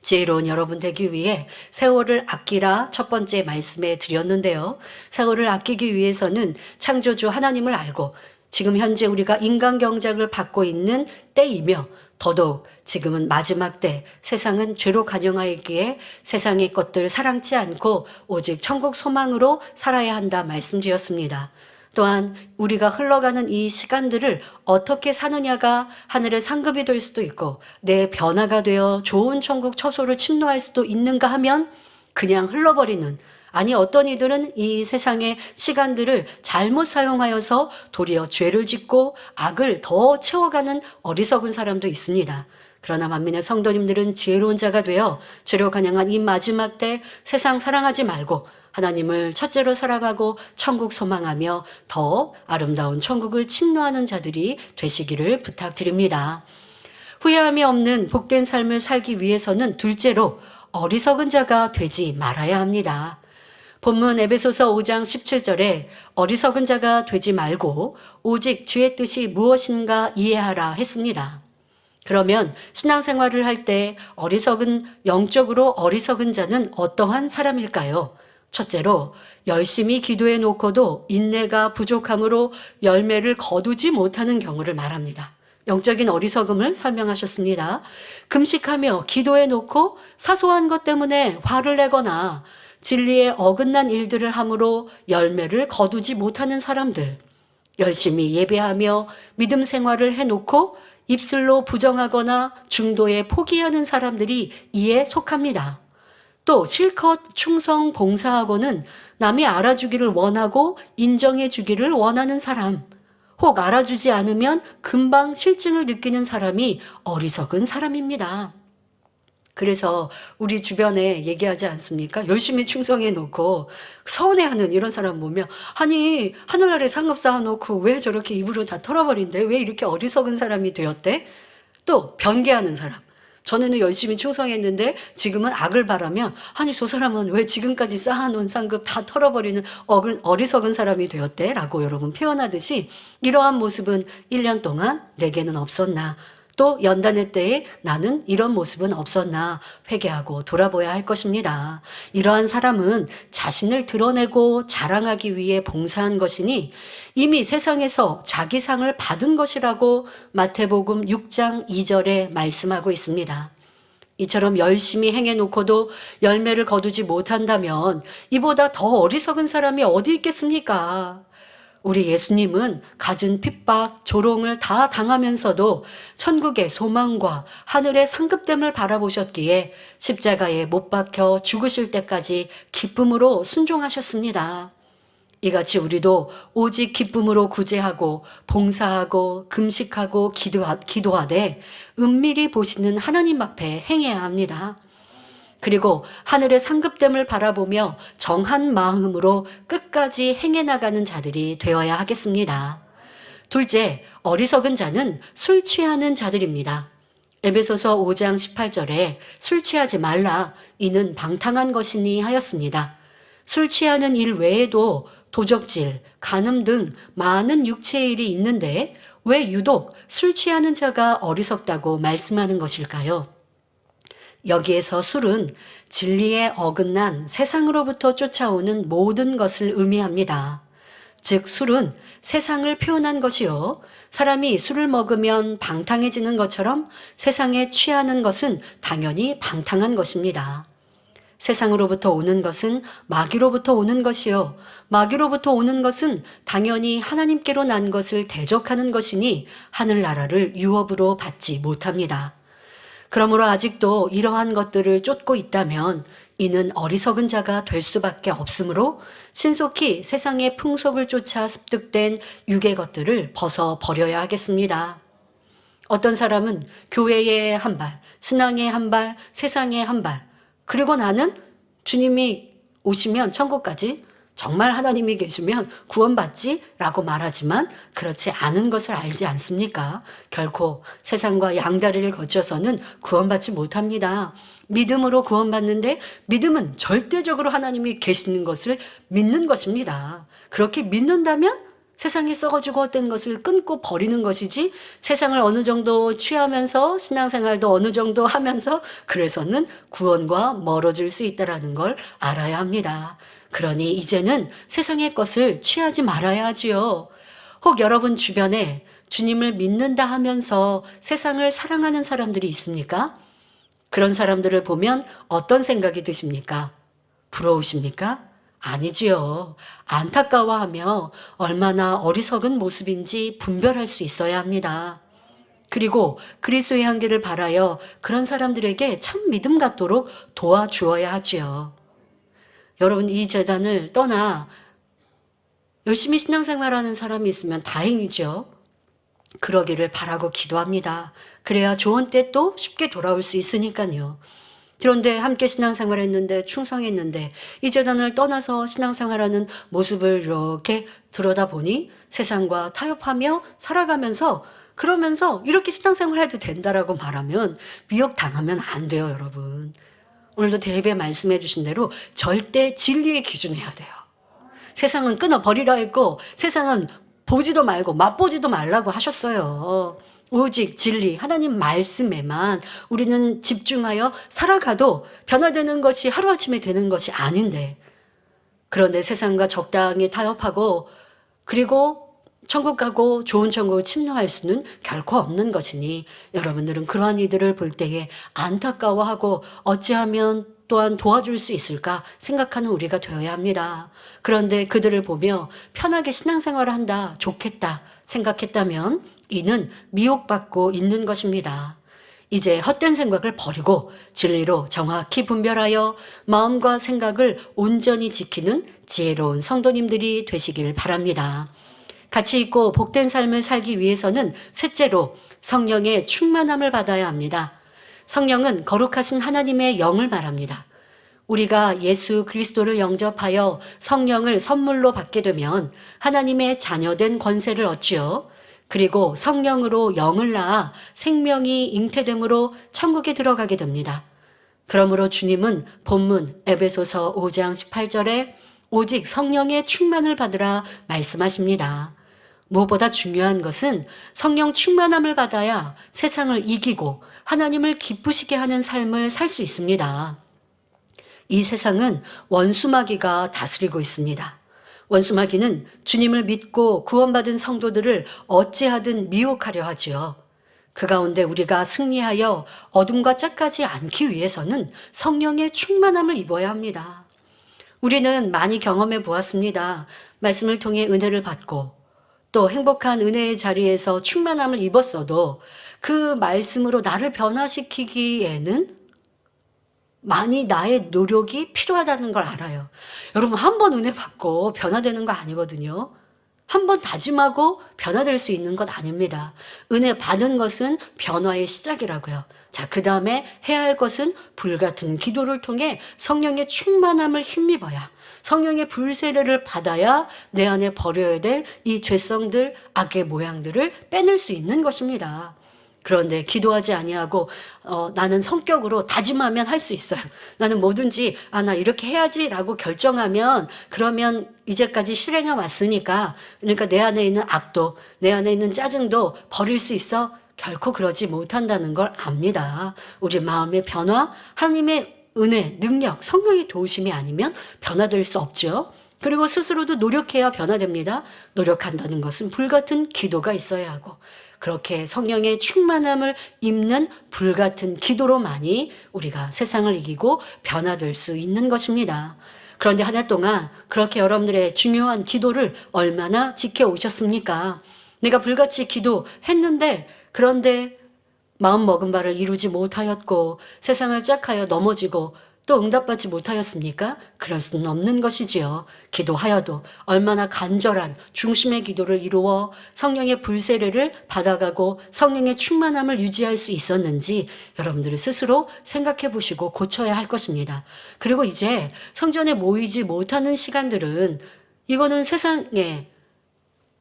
지혜로운 여러분 되기 위해 세월을 아끼라 첫 번째 말씀에 드렸는데요. 세월을 아끼기 위해서는 창조주 하나님을 알고 지금 현재 우리가 인간 경작을 받고 있는 때이며 더더욱 지금은 마지막 때 세상은 죄로 간영하였기에 세상의 것들 사랑치 않고 오직 천국 소망으로 살아야 한다 말씀드렸습니다. 또한 우리가 흘러가는 이 시간들을 어떻게 사느냐가 하늘의 상급이 될 수도 있고 내 변화가 되어 좋은 천국 처소를 침노할 수도 있는가 하면 그냥 흘러버리는, 아니 어떤 이들은 이 세상의 시간들을 잘못 사용하여서 도리어 죄를 짓고 악을 더 채워가는 어리석은 사람도 있습니다. 그러나 만민의 성도님들은 지혜로운 자가 되어 죄로 간영한 이 마지막 때 세상 사랑하지 말고 하나님을 첫째로 사랑하고 천국 소망하며 더 아름다운 천국을 침노하는 자들이 되시기를 부탁드립니다. 후회함이 없는 복된 삶을 살기 위해서는 둘째로 어리석은 자가 되지 말아야 합니다. 본문 에베소서 5장 17절에 어리석은 자가 되지 말고 오직 주의 뜻이 무엇인가 이해하라 했습니다. 그러면 신앙생활을 할 때 영적으로 어리석은 자는 어떠한 사람일까요? 첫째로 열심히 기도해 놓고도 인내가 부족함으로 열매를 거두지 못하는 경우를 말합니다. 영적인 어리석음을 설명하셨습니다. 금식하며 기도해 놓고 사소한 것 때문에 화를 내거나 진리에 어긋난 일들을 함으로 열매를 거두지 못하는 사람들, 열심히 예배하며 믿음 생활을 해놓고 입술로 부정하거나 중도에 포기하는 사람들이 이에 속합니다. 또 실컷 충성 봉사하고는 남이 알아주기를 원하고 인정해 주기를 원하는 사람, 혹 알아주지 않으면 금방 실증을 느끼는 사람이 어리석은 사람입니다. 그래서 우리 주변에 얘기하지 않습니까? 열심히 충성해 놓고 서운해하는 이런 사람 보면 아니 하늘나라에 상급 쌓아놓고 왜 저렇게 입으로 다 털어버린대? 왜 이렇게 어리석은 사람이 되었대? 또 변개하는 사람, 전에는 열심히 충성했는데 지금은 악을 바라며 아니 저 사람은 왜 지금까지 쌓아놓은 상급 다 털어버리는 어리석은 사람이 되었대? 라고 여러분 표현하듯이 이러한 모습은 1년 동안 내게는 없었나? 또 연단의 때에 나는 이런 모습은 없었나 회개하고 돌아보아야 할 것입니다. 이러한 사람은 자신을 드러내고 자랑하기 위해 봉사한 것이니 이미 세상에서 자기 상을 받은 것이라고 마태복음 6장 2절에 말씀하고 있습니다. 이처럼 열심히 행해놓고도 열매를 거두지 못한다면 이보다 더 어리석은 사람이 어디 있겠습니까? 우리 예수님은 갖은 핍박, 조롱을 다 당하면서도 천국의 소망과 하늘의 상급됨을 바라보셨기에 십자가에 못 박혀 죽으실 때까지 기쁨으로 순종하셨습니다. 이같이 우리도 오직 기쁨으로 구제하고 봉사하고 금식하고 기도하되 은밀히 보시는 하나님 앞에 행해야 합니다. 그리고 하늘의 상급됨을 바라보며 정한 마음으로 끝까지 행해 나가는 자들이 되어야 하겠습니다. 둘째, 어리석은 자는 술 취하는 자들입니다. 에베소서 5장 18절에 술 취하지 말라 이는 방탕한 것이니 하였습니다. 술 취하는 일 외에도 도적질, 간음 등 많은 육체의 일이 있는데 왜 유독 술 취하는 자가 어리석다고 말씀하는 것일까요? 여기에서 술은 진리에 어긋난 세상으로부터 쫓아오는 모든 것을 의미합니다. 즉 술은 세상을 표현한 것이요. 사람이 술을 먹으면 방탕해지는 것처럼 세상에 취하는 것은 당연히 방탕한 것입니다. 세상으로부터 오는 것은 마귀로부터 오는 것이요. 마귀로부터 오는 것은 당연히 하나님께로 난 것을 대적하는 것이니 하늘나라를 유업으로 받지 못합니다. 그러므로 아직도 이러한 것들을 쫓고 있다면 이는 어리석은 자가 될 수밖에 없으므로 신속히 세상의 풍속을 쫓아 습득된 육의 것들을 벗어 버려야 하겠습니다. 어떤 사람은 교회에 한 발, 신앙에 한 발, 세상에 한 발, 그리고 나는 주님이 오시면 천국까지 정말 하나님이 계시면 구원받지? 라고 말하지만 그렇지 않은 것을 알지 않습니까? 결코 세상과 양다리를 거쳐서는 구원받지 못합니다. 믿음으로 구원받는데 믿음은 절대적으로 하나님이 계시는 것을 믿는 것입니다. 그렇게 믿는다면 세상에 썩어지고 헛된 것을 끊고 버리는 것이지 세상을 어느 정도 취하면서 신앙생활도 어느 정도 하면서 그래서는 구원과 멀어질 수 있다는 걸 알아야 합니다. 그러니 이제는 세상의 것을 취하지 말아야 하지요. 혹 여러분 주변에 주님을 믿는다 하면서 세상을 사랑하는 사람들이 있습니까? 그런 사람들을 보면 어떤 생각이 드십니까? 부러우십니까? 아니지요. 안타까워하며 얼마나 어리석은 모습인지 분별할 수 있어야 합니다. 그리고 그리스도의 향기를 바라여 그런 사람들에게 참 믿음 갖도록 도와주어야 하지요. 여러분 이 재단을 떠나 열심히 신앙생활하는 사람이 있으면 다행이죠. 그러기를 바라고 기도합니다. 그래야 좋은 때 또 쉽게 돌아올 수 있으니까요. 그런데 함께 신앙생활했는데 충성했는데 이 재단을 떠나서 신앙생활하는 모습을 이렇게 들여다보니 세상과 타협하며 살아가면서 그러면서 이렇게 신앙생활해도 된다라고 말하면 미혹당하면 안 돼요, 여러분. 오늘도 대배 말씀해 주신 대로 절대 진리의 기준해야 돼요. 세상은 끊어버리라 했고 세상은 보지도 말고 맛보지도 말라고 하셨어요. 오직 진리, 하나님 말씀에만 우리는 집중하여 살아가도 변화되는 것이 하루아침에 되는 것이 아닌데 그런데 세상과 적당히 타협하고 그리고 천국 가고 좋은 천국을 침노할 수는 결코 없는 것이니 여러분들은 그러한 이들을 볼 때에 안타까워하고 어찌하면 또한 도와줄 수 있을까 생각하는 우리가 되어야 합니다. 그런데 그들을 보며 편하게 신앙생활을 한다, 좋겠다 생각했다면 이는 미혹받고 있는 것입니다. 이제 헛된 생각을 버리고 진리로 정확히 분별하여 마음과 생각을 온전히 지키는 지혜로운 성도님들이 되시길 바랍니다. 가치 있고 복된 삶을 살기 위해서는 셋째로 성령의 충만함을 받아야 합니다. 성령은 거룩하신 하나님의 영을 말합니다. 우리가 예수 그리스도를 영접하여 성령을 선물로 받게 되면 하나님의 자녀된 권세를 얻지요. 그리고 성령으로 영을 낳아 생명이 잉태됨으로 천국에 들어가게 됩니다. 그러므로 주님은 본문 에베소서 5장 18절에 오직 성령의 충만을 받으라 말씀하십니다. 무엇보다 중요한 것은 성령 충만함을 받아야 세상을 이기고 하나님을 기쁘시게 하는 삶을 살 수 있습니다. 이 세상은 원수마귀가 다스리고 있습니다. 원수마귀는 주님을 믿고 구원받은 성도들을 어찌하든 미혹하려 하지요. 그 가운데 우리가 승리하여 어둠과 짝하지 않기 위해서는 성령의 충만함을 입어야 합니다. 우리는 많이 경험해 보았습니다. 말씀을 통해 은혜를 받고 또 행복한 은혜의 자리에서 충만함을 입었어도 그 말씀으로 나를 변화시키기에는 많이 나의 노력이 필요하다는 걸 알아요. 여러분, 한 번 은혜 받고 변화되는 거 아니거든요. 한 번 다짐하고 변화될 수 있는 것 아닙니다. 은혜 받은 것은 변화의 시작이라고요. 자, 그 다음에 해야 할 것은 불같은 기도를 통해 성령의 충만함을 힘입어야, 성령의 불세례를 받아야 내 안에 버려야 될 이 죄성들, 악의 모양들을 빼낼 수 있는 것입니다. 그런데 기도하지 아니하고 나는 성격으로 다짐하면 할 수 있어요. 나는 뭐든지 나 이렇게 해야지라고 결정하면 그러면 이제까지 실행해 왔으니까, 그러니까 내 안에 있는 악도 내 안에 있는 짜증도 버릴 수 있어? 결코 그러지 못한다는 걸 압니다. 우리 마음의 변화, 하나님의 은혜, 능력, 성령의 도우심이 아니면 변화될 수 없죠. 그리고 스스로도 노력해야 변화됩니다. 노력한다는 것은 불같은 기도가 있어야 하고, 그렇게 성령의 충만함을 입는 불같은 기도로만이 우리가 세상을 이기고 변화될 수 있는 것입니다. 그런데 한 해 동안 그렇게 여러분들의 중요한 기도를 얼마나 지켜오셨습니까? 내가 불같이 기도했는데 그런데 마음 먹은 바를 이루지 못하였고 세상을 짝하여 넘어지고 또 응답받지 못하였습니까? 그럴 수는 없는 것이지요. 기도하여도 얼마나 간절한 중심의 기도를 이루어 성령의 불세례를 받아가고 성령의 충만함을 유지할 수 있었는지 여러분들이 스스로 생각해 보시고 고쳐야 할 것입니다. 그리고 이제 성전에 모이지 못하는 시간들은 이거는 세상에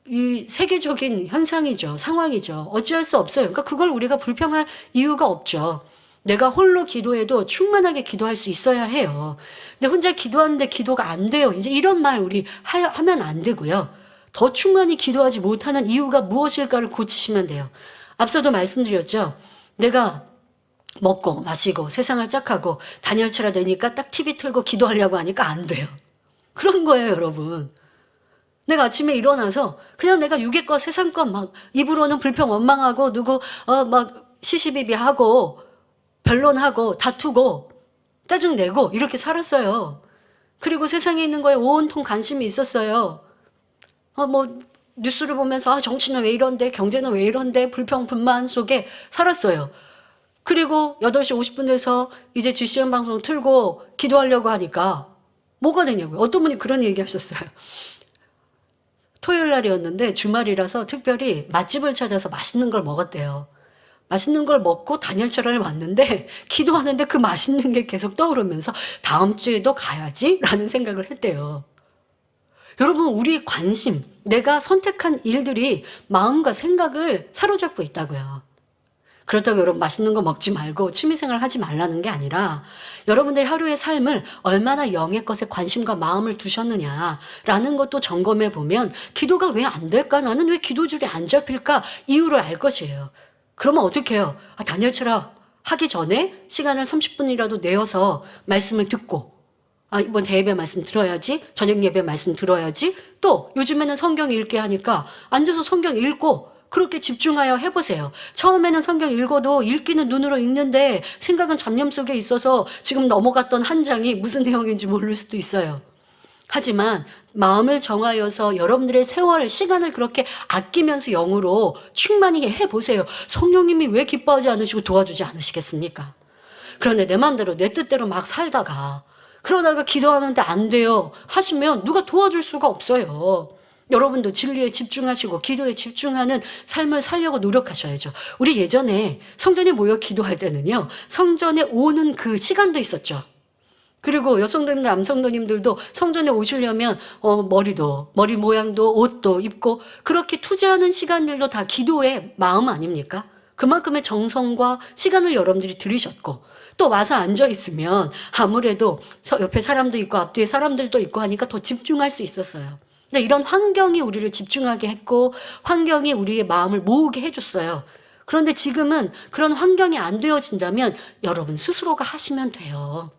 이 세계적인 현상이죠. 상황이죠. 어찌할 수 없어요. 그러니까 그걸 우리가 불평할 이유가 없죠. 내가 홀로 기도해도 충만하게 기도할 수 있어야 해요. 근데 혼자 기도하는데 기도가 안 돼요. 이제 이런 말 우리 하면 안 되고요. 더 충만히 기도하지 못하는 이유가 무엇일까를 고치시면 돼요. 앞서도 말씀드렸죠. 내가 먹고 마시고 세상을 짝하고 단열체라 되니까 딱 TV 틀고 기도하려고 하니까 안 돼요. 그런 거예요, 여러분. 내가 아침에 일어나서 그냥 내가 육의 것 세상 것 막 입으로는 불평 원망하고 누구 막 시시비비하고 변론하고 다투고 짜증내고 이렇게 살았어요. 그리고 세상에 있는 거에 온통 관심이 있었어요. 뉴스를 보면서 정치는 왜 이런데 경제는 왜 이런데 불평 불만 속에 살았어요. 그리고 8시 50분 돼서 이제 GCN 방송 틀고 기도하려고 하니까 뭐가 되냐고요. 어떤 분이 그런 얘기 하셨어요. 토요일 날이었는데 주말이라서 특별히 맛집을 찾아서 맛있는 걸 먹었대요. 맛있는 걸 먹고 단열철을 왔는데 기도하는데 그 맛있는 게 계속 떠오르면서 다음 주에도 가야지 라는 생각을 했대요. 여러분, 우리 관심, 내가 선택한 일들이 마음과 생각을 사로잡고 있다고요. 그렇다고 여러분 맛있는 거 먹지 말고 취미생활 하지 말라는 게 아니라 여러분들 하루의 삶을 얼마나 영의 것에 관심과 마음을 두셨느냐라는 것도 점검해 보면 기도가 왜 안 될까? 나는 왜 기도줄이 안 잡힐까? 이유를 알 것이에요. 그러면 어떻게 해요? 단열철학 하기 전에 시간을 30분이라도 내어서 말씀을 듣고 이번 대예배 말씀 들어야지, 저녁 예배 말씀 들어야지, 또 요즘에는 성경 읽게 하니까 앉아서 성경 읽고 그렇게 집중하여 해보세요. 처음에는 성경 읽어도 읽기는 눈으로 읽는데 생각은 잡념 속에 있어서 지금 넘어갔던 한 장이 무슨 내용인지 모를 수도 있어요. 하지만 마음을 정하여서 여러분들의 세월, 시간을 그렇게 아끼면서 영으로 충만히 해보세요. 성령님이 왜 기뻐하지 않으시고 도와주지 않으시겠습니까? 그런데 내 마음대로 내 뜻대로 막 살다가 그러다가 기도하는데 안 돼요 하시면 누가 도와줄 수가 없어요. 여러분도 진리에 집중하시고 기도에 집중하는 삶을 살려고 노력하셔야죠. 우리 예전에 성전에 모여 기도할 때는요, 성전에 오는 그 시간도 있었죠. 그리고 여성도님, 남성도님들도 성전에 오시려면 머리 모양도 옷도 입고 그렇게 투자하는 시간들도 다 기도의 마음 아닙니까? 그만큼의 정성과 시간을 여러분들이 들이셨고 또 와서 앉아 있으면 아무래도 옆에 사람도 있고 앞뒤에 사람들도 있고 하니까 더 집중할 수 있었어요. 근데 이런 환경이 우리를 집중하게 했고 환경이 우리의 마음을 모으게 해줬어요. 그런데 지금은 그런 환경이 안 되어진다면 여러분 스스로가 하시면 돼요.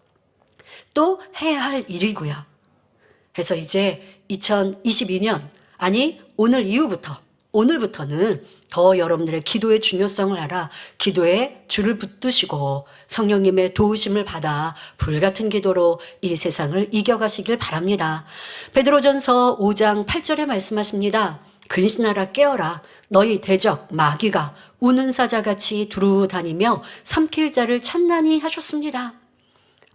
또 해야 할 일이고요. 그래서 이제 2022년, 아니 오늘 이후부터, 오늘부터는 더 여러분들의 기도의 중요성을 알아 기도에 줄을 붙드시고 성령님의 도우심을 받아 불같은 기도로 이 세상을 이겨가시길 바랍니다. 베드로전서 5장 8절에 말씀하십니다. 근신하라 깨어라 너희 대적 마귀가 우는 사자같이 두루 다니며 삼킬 자를 찾나니 하셨습니다.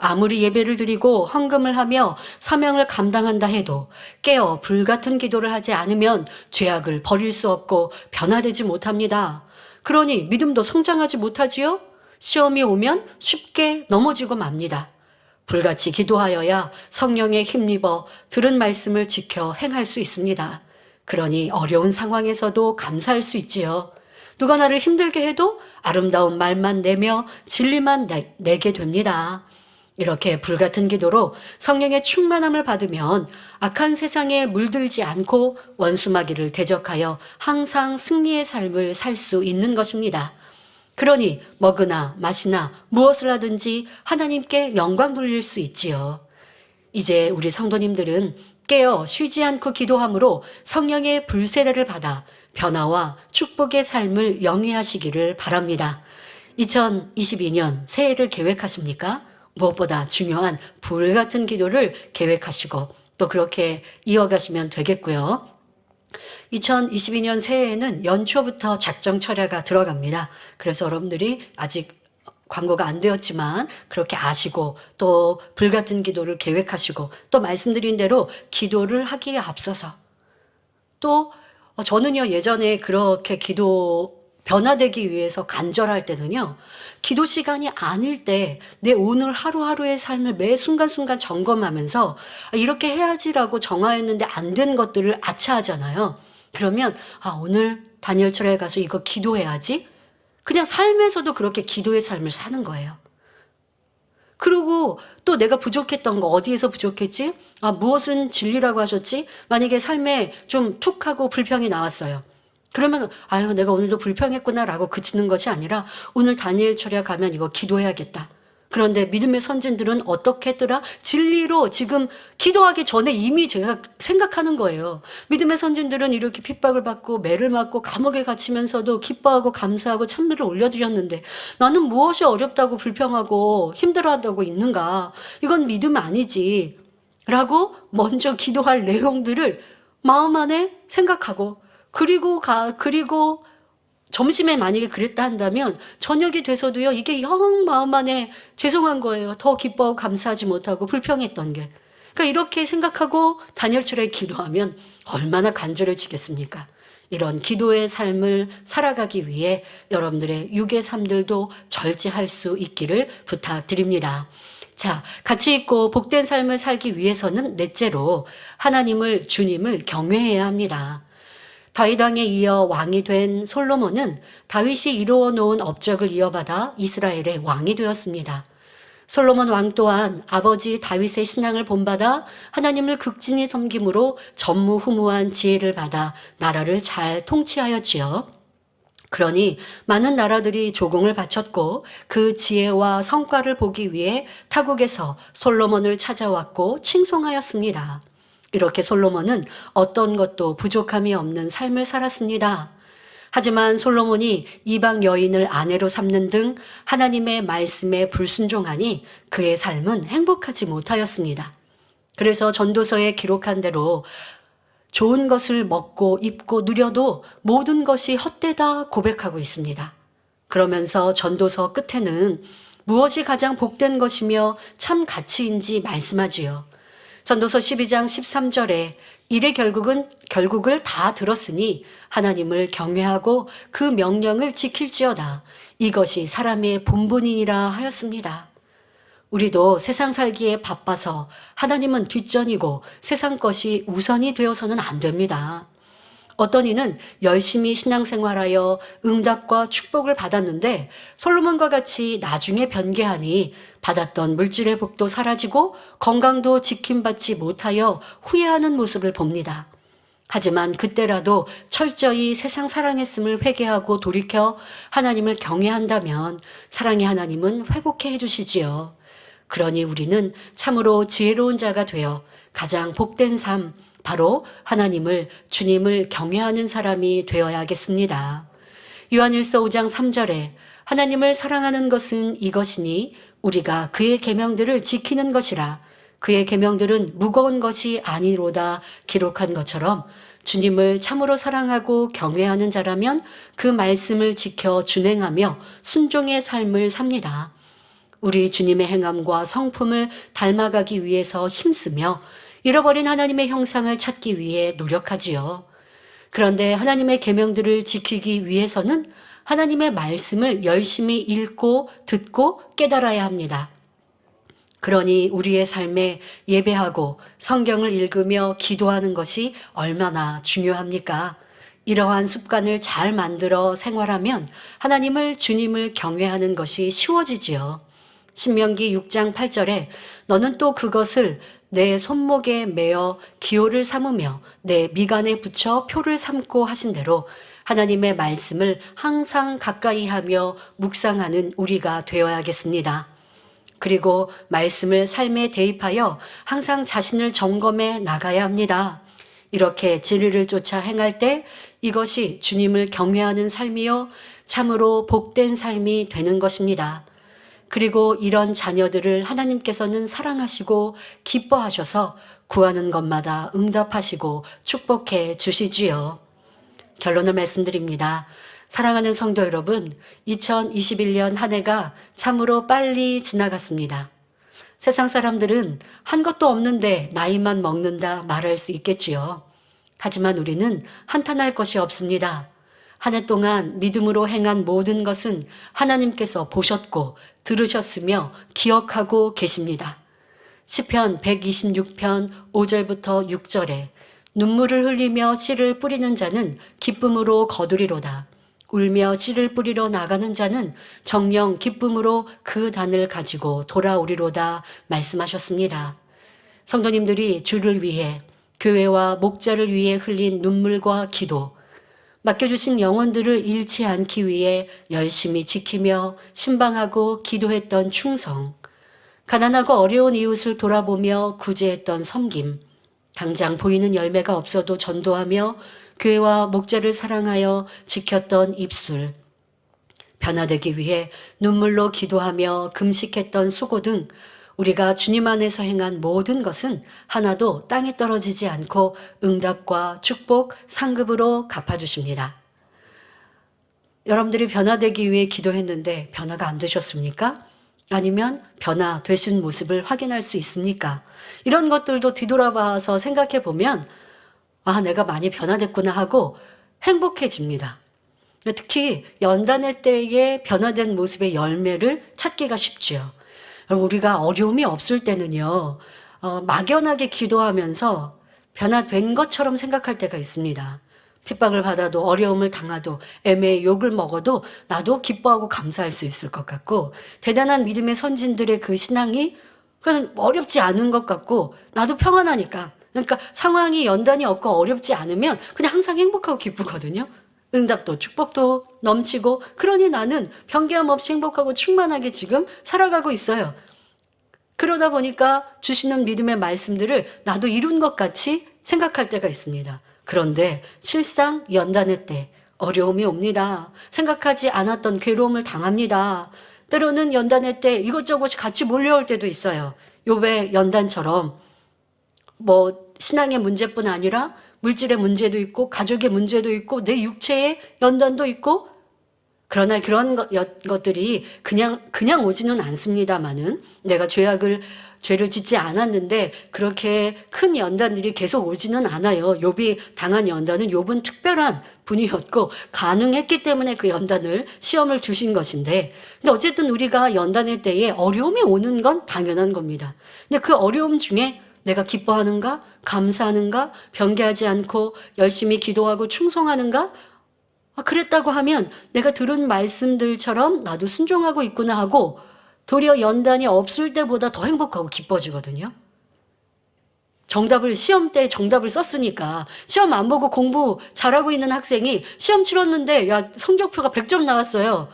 아무리 예배를 드리고 헌금을 하며 사명을 감당한다 해도 깨어 불같은 기도를 하지 않으면 죄악을 버릴 수 없고 변화되지 못합니다. 그러니 믿음도 성장하지 못하지요? 시험이 오면 쉽게 넘어지고 맙니다. 불같이 기도하여야 성령에 힘입어 들은 말씀을 지켜 행할 수 있습니다. 그러니 어려운 상황에서도 감사할 수 있지요. 누가 나를 힘들게 해도 아름다운 말만 내며 진리만 내게 됩니다. 이렇게 불같은 기도로 성령의 충만함을 받으면 악한 세상에 물들지 않고 원수마귀를 대적하여 항상 승리의 삶을 살 수 있는 것입니다. 그러니 먹으나 마시나 무엇을 하든지 하나님께 영광 돌릴 수 있지요. 이제 우리 성도님들은 깨어 쉬지 않고 기도함으로 성령의 불세례를 받아 변화와 축복의 삶을 영위하시기를 바랍니다. 2022년 새해를 계획하십니까? 무엇보다 중요한 불같은 기도를 계획하시고 또 그렇게 이어가시면 되겠고요. 2022년 새해에는 연초부터 작정 철야가 들어갑니다. 그래서 여러분들이 아직 광고가 안 되었지만 그렇게 아시고 또 불같은 기도를 계획하시고 또 말씀드린 대로 기도를 하기에 앞서서 또 저는요 예전에 그렇게 변화되기 위해서 간절할 때는요 기도 시간이 아닐 때 내 오늘 하루하루의 삶을 매 순간순간 점검하면서 이렇게 해야지라고 정하였는데 안 된 것들을 아차하잖아요. 그러면 오늘 다니엘철에 가서 이거 기도해야지. 그냥 삶에서도 그렇게 기도의 삶을 사는 거예요. 그리고 또 내가 부족했던 거 어디에서 부족했지? 무엇은 진리라고 하셨지? 만약에 삶에 좀 툭 하고 불평이 나왔어요. 그러면 내가 오늘도 불평했구나라고 그치는 것이 아니라 오늘 다니엘 철야 가면 이거 기도해야겠다. 그런데 믿음의 선진들은 어떻게 했더라? 진리로 지금 기도하기 전에 이미 제가 생각하는 거예요. 믿음의 선진들은 이렇게 핍박을 받고 매를 맞고 감옥에 갇히면서도 기뻐하고 감사하고 찬미를 올려드렸는데 나는 무엇이 어렵다고 불평하고 힘들어한다고 있는가? 이건 믿음 아니지. 라고 먼저 기도할 내용들을 마음 안에 생각하고 그리고 점심에 만약에 그랬다 한다면 저녁이 돼서도요 이게 영 마음 안에 죄송한 거예요. 더 기뻐하고 감사하지 못하고 불평했던 게. 그러니까 이렇게 생각하고 다니엘철에 기도하면 얼마나 간절해지겠습니까? 이런 기도의 삶을 살아가기 위해 여러분들의 육의 삶들도 절제할 수 있기를 부탁드립니다. 자, 가치 있고 복된 삶을 살기 위해서는 넷째로 하나님을 주님을 경외해야 합니다. 다윗 왕에 이어 왕이 된 솔로몬은 다윗이 이루어 놓은 업적을 이어받아 이스라엘의 왕이 되었습니다. 솔로몬 왕 또한 아버지 다윗의 신앙을 본받아 하나님을 극진히 섬김으로 전무후무한 지혜를 받아 나라를 잘 통치하였지요. 그러니 많은 나라들이 조공을 바쳤고 그 지혜와 성과를 보기 위해 타국에서 솔로몬을 찾아왔고 칭송하였습니다. 이렇게 솔로몬은 어떤 것도 부족함이 없는 삶을 살았습니다. 하지만 솔로몬이 이방 여인을 아내로 삼는 등 하나님의 말씀에 불순종하니 그의 삶은 행복하지 못하였습니다. 그래서 전도서에 기록한 대로 좋은 것을 먹고 입고 누려도 모든 것이 헛되다 고백하고 있습니다. 그러면서 전도서 끝에는 무엇이 가장 복된 것이며 참 가치인지 말씀하지요. 전도서 12장 13절에 이래 결국을 다 들었으니 하나님을 경외하고 그 명령을 지킬지어다. 이것이 사람의 본분이니라 하였습니다. 우리도 세상 살기에 바빠서 하나님은 뒷전이고 세상 것이 우선이 되어서는 안 됩니다. 어떤 이는 열심히 신앙생활하여 응답과 축복을 받았는데 솔로몬과 같이 나중에 변개하니 받았던 물질의 복도 사라지고 건강도 지킴받지 못하여 후회하는 모습을 봅니다. 하지만 그때라도 철저히 세상 사랑했음을 회개하고 돌이켜 하나님을 경외한다면 사랑의 하나님은 회복해 주시지요. 그러니 우리는 참으로 지혜로운 자가 되어 가장 복된 삶, 바로 하나님을, 주님을 경외하는 사람이 되어야겠습니다. 요한일서 5장 3절에 하나님을 사랑하는 것은 이것이니 우리가 그의 계명들을 지키는 것이라. 그의 계명들은 무거운 것이 아니로다 기록한 것처럼 주님을 참으로 사랑하고 경외하는 자라면 그 말씀을 지켜 준행하며 순종의 삶을 삽니다. 우리 주님의 행함과 성품을 닮아가기 위해서 힘쓰며 잃어버린 하나님의 형상을 찾기 위해 노력하지요. 그런데 하나님의 계명들을 지키기 위해서는 하나님의 말씀을 열심히 읽고 듣고 깨달아야 합니다. 그러니 우리의 삶에 예배하고 성경을 읽으며 기도하는 것이 얼마나 중요합니까? 이러한 습관을 잘 만들어 생활하면 하나님을, 주님을 경외하는 것이 쉬워지지요. 신명기 6장 8절에 너는 또 그것을 내 손목에 매어 기호를 삼으며 내 미간에 붙여 표를 삼고 하신 대로 하나님의 말씀을 항상 가까이 하며 묵상하는 우리가 되어야겠습니다. 그리고 말씀을 삶에 대입하여 항상 자신을 점검해 나가야 합니다. 이렇게 진리를 쫓아 행할 때 이것이 주님을 경외하는 삶이요 참으로 복된 삶이 되는 것입니다. 그리고 이런 자녀들을 하나님께서는 사랑하시고 기뻐하셔서 구하는 것마다 응답하시고 축복해 주시지요. 결론을 말씀드립니다. 사랑하는 성도 여러분, 2021년 한 해가 참으로 빨리 지나갔습니다. 세상 사람들은 한 것도 없는데 나이만 먹는다 말할 수 있겠지요. 하지만 우리는 한탄할 것이 없습니다. 한 해 동안 믿음으로 행한 모든 것은 하나님께서 보셨고 들으셨으며 기억하고 계십니다. 시편 126편 5절부터 6절에 눈물을 흘리며 씨를 뿌리는 자는 기쁨으로 거두리로다. 울며 씨를 뿌리러 나가는 자는 정녕 기쁨으로 그 단을 가지고 돌아오리로다 말씀하셨습니다. 성도님들이 주를 위해 교회와 목자를 위해 흘린 눈물과 기도, 맡겨주신 영혼들을 잃지 않기 위해 열심히 지키며 신방하고 기도했던 충성, 가난하고 어려운 이웃을 돌아보며 구제했던 섬김, 당장 보이는 열매가 없어도 전도하며 교회와 목자를 사랑하여 지켰던 입술, 변화되기 위해 눈물로 기도하며 금식했던 수고 등 우리가 주님 안에서 행한 모든 것은 하나도 땅에 떨어지지 않고 응답과 축복, 상급으로 갚아주십니다. 여러분들이 변화되기 위해 기도했는데 변화가 안 되셨습니까? 아니면 변화되신 모습을 확인할 수 있습니까? 이런 것들도 뒤돌아봐서 생각해 보면 아, 내가 많이 변화됐구나 하고 행복해집니다. 특히 연단의 때에 변화된 모습의 열매를 찾기가 쉽지요. 우리가 어려움이 없을 때는요, 막연하게 기도하면서 변화된 것처럼 생각할 때가 있습니다. 핍박을 받아도 어려움을 당하도 애매히 욕을 먹어도 나도 기뻐하고 감사할 수 있을 것 같고 대단한 믿음의 선진들의 그 신앙이 그냥 어렵지 않은 것 같고 나도 평안하니까 그러니까 상황이 연단이 없고 어렵지 않으면 그냥 항상 행복하고 기쁘거든요. 응답도 축복도 넘치고 그러니 나는 변개함 없이 행복하고 충만하게 지금 살아가고 있어요. 그러다 보니까 주시는 믿음의 말씀들을 나도 이룬 것 같이 생각할 때가 있습니다. 그런데 실상 연단의 때 어려움이 옵니다. 생각하지 않았던 괴로움을 당합니다. 때로는 연단의 때 이것저것이 같이 몰려올 때도 있어요. 욥의 연단처럼 신앙의 문제뿐 아니라 물질의 문제도 있고 가족의 문제도 있고 내 육체의 연단도 있고 그러나 그런 것들이 그냥 오지는 않습니다만은 내가 죄를 짓지 않았는데 그렇게 큰 연단들이 계속 오지는 않아요. 욥이 당한 연단은 욥은 특별한 분이었고 가능했기 때문에 그 연단을 시험을 주신 것인데, 근데 어쨌든 우리가 연단의 때에 어려움이 오는 건 당연한 겁니다. 근데 그 어려움 중에 내가 기뻐하는가, 감사하는가, 변개하지 않고 열심히 기도하고 충성하는가? 그랬다고 하면 내가 들은 말씀들처럼 나도 순종하고 있구나 하고 도리어 연단이 없을 때보다 더 행복하고 기뻐지거든요. 시험 때 정답을 썼으니까 시험 안 보고 공부 잘하고 있는 학생이 시험 치렀는데 야, 성적표가 100점 나왔어요.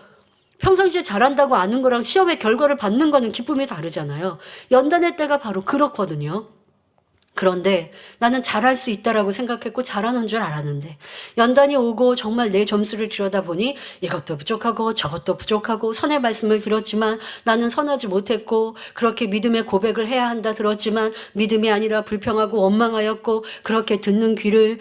평상시에 잘한다고 아는 거랑 시험의 결과를 받는 거는 기쁨이 다르잖아요. 연단의 때가 바로 그렇거든요. 그런데 나는 잘할 수 있다라고 생각했고 잘하는 줄 알았는데 연단이 오고 정말 내 점수를 들여다보니 이것도 부족하고 저것도 부족하고 선의 말씀을 들었지만 나는 선하지 못했고, 그렇게 믿음의 고백을 해야 한다 들었지만 믿음이 아니라 불평하고 원망하였고, 그렇게 듣는 귀를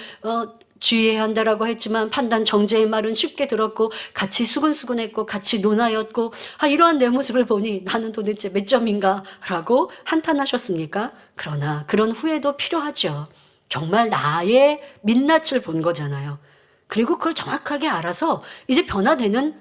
주의해야 한다라고 했지만 판단 정죄의 말은 쉽게 들었고 같이 수근수근했고 같이 논하였고, 이러한 내 모습을 보니 나는 도대체 몇 점인가 라고 한탄하셨습니까? 그러나 그런 후회도 필요하죠. 정말 나의 민낯을 본 거잖아요. 그리고 그걸 정확하게 알아서 이제 변화되는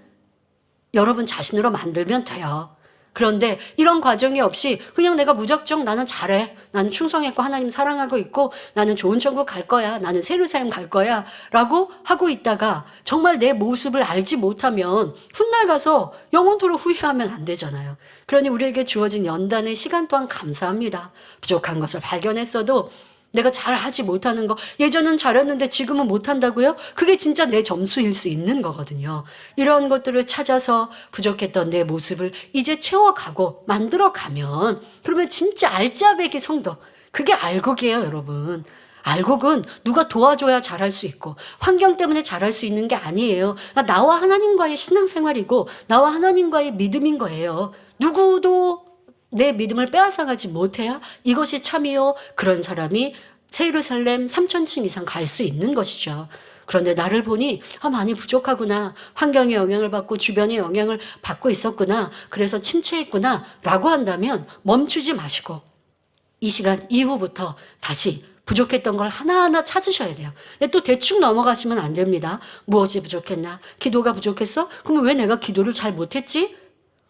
여러분 자신으로 만들면 돼요. 그런데 이런 과정이 없이 그냥 내가 무작정 나는 잘해, 나는 충성했고 하나님 사랑하고 있고 나는 좋은 천국 갈 거야, 나는 새로운 삶 갈 거야 라고 하고 있다가 정말 내 모습을 알지 못하면 훗날 가서 영원토록 후회하면 안 되잖아요. 그러니 우리에게 주어진 연단의 시간 또한 감사합니다. 부족한 것을 발견했어도 내가 잘하지 못하는 거, 예전은 잘했는데 지금은 못한다고요? 그게 진짜 내 점수일 수 있는 거거든요. 이런 것들을 찾아서 부족했던 내 모습을 이제 채워가고 만들어가면, 그러면 진짜 알짜배기 성도, 그게 알곡이에요, 여러분. 알곡은 누가 도와줘야 잘할 수 있고 환경 때문에 잘할 수 있는 게 아니에요. 나와 하나님과의 신앙생활이고 나와 하나님과의 믿음인 거예요. 누구도 내 믿음을 빼앗아가지 못해야 이것이 참이요, 그런 사람이 새 예루살렘 3,000층 이상 갈 수 있는 것이죠. 그런데 나를 보니 많이 부족하구나, 환경의 영향을 받고 주변의 영향을 받고 있었구나, 그래서 침체했구나 라고 한다면 멈추지 마시고 이 시간 이후부터 다시 부족했던 걸 하나하나 찾으셔야 돼요. 근데 또 대충 넘어가시면 안 됩니다. 무엇이 부족했나? 기도가 부족했어? 그럼 왜 내가 기도를 잘 못했지?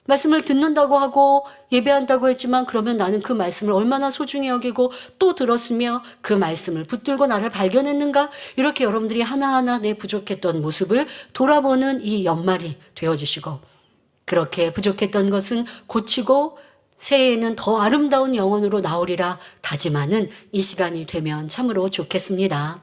말씀을 듣는다고 하고 예배한다고 했지만 그러면 나는 그 말씀을 얼마나 소중히 여기고 또 들었으며 그 말씀을 붙들고 나를 발견했는가? 이렇게 여러분들이 하나하나 내 부족했던 모습을 돌아보는 이 연말이 되어주시고, 그렇게 부족했던 것은 고치고 새해에는 더 아름다운 영혼으로 나오리라 다짐하는 이 시간이 되면 참으로 좋겠습니다.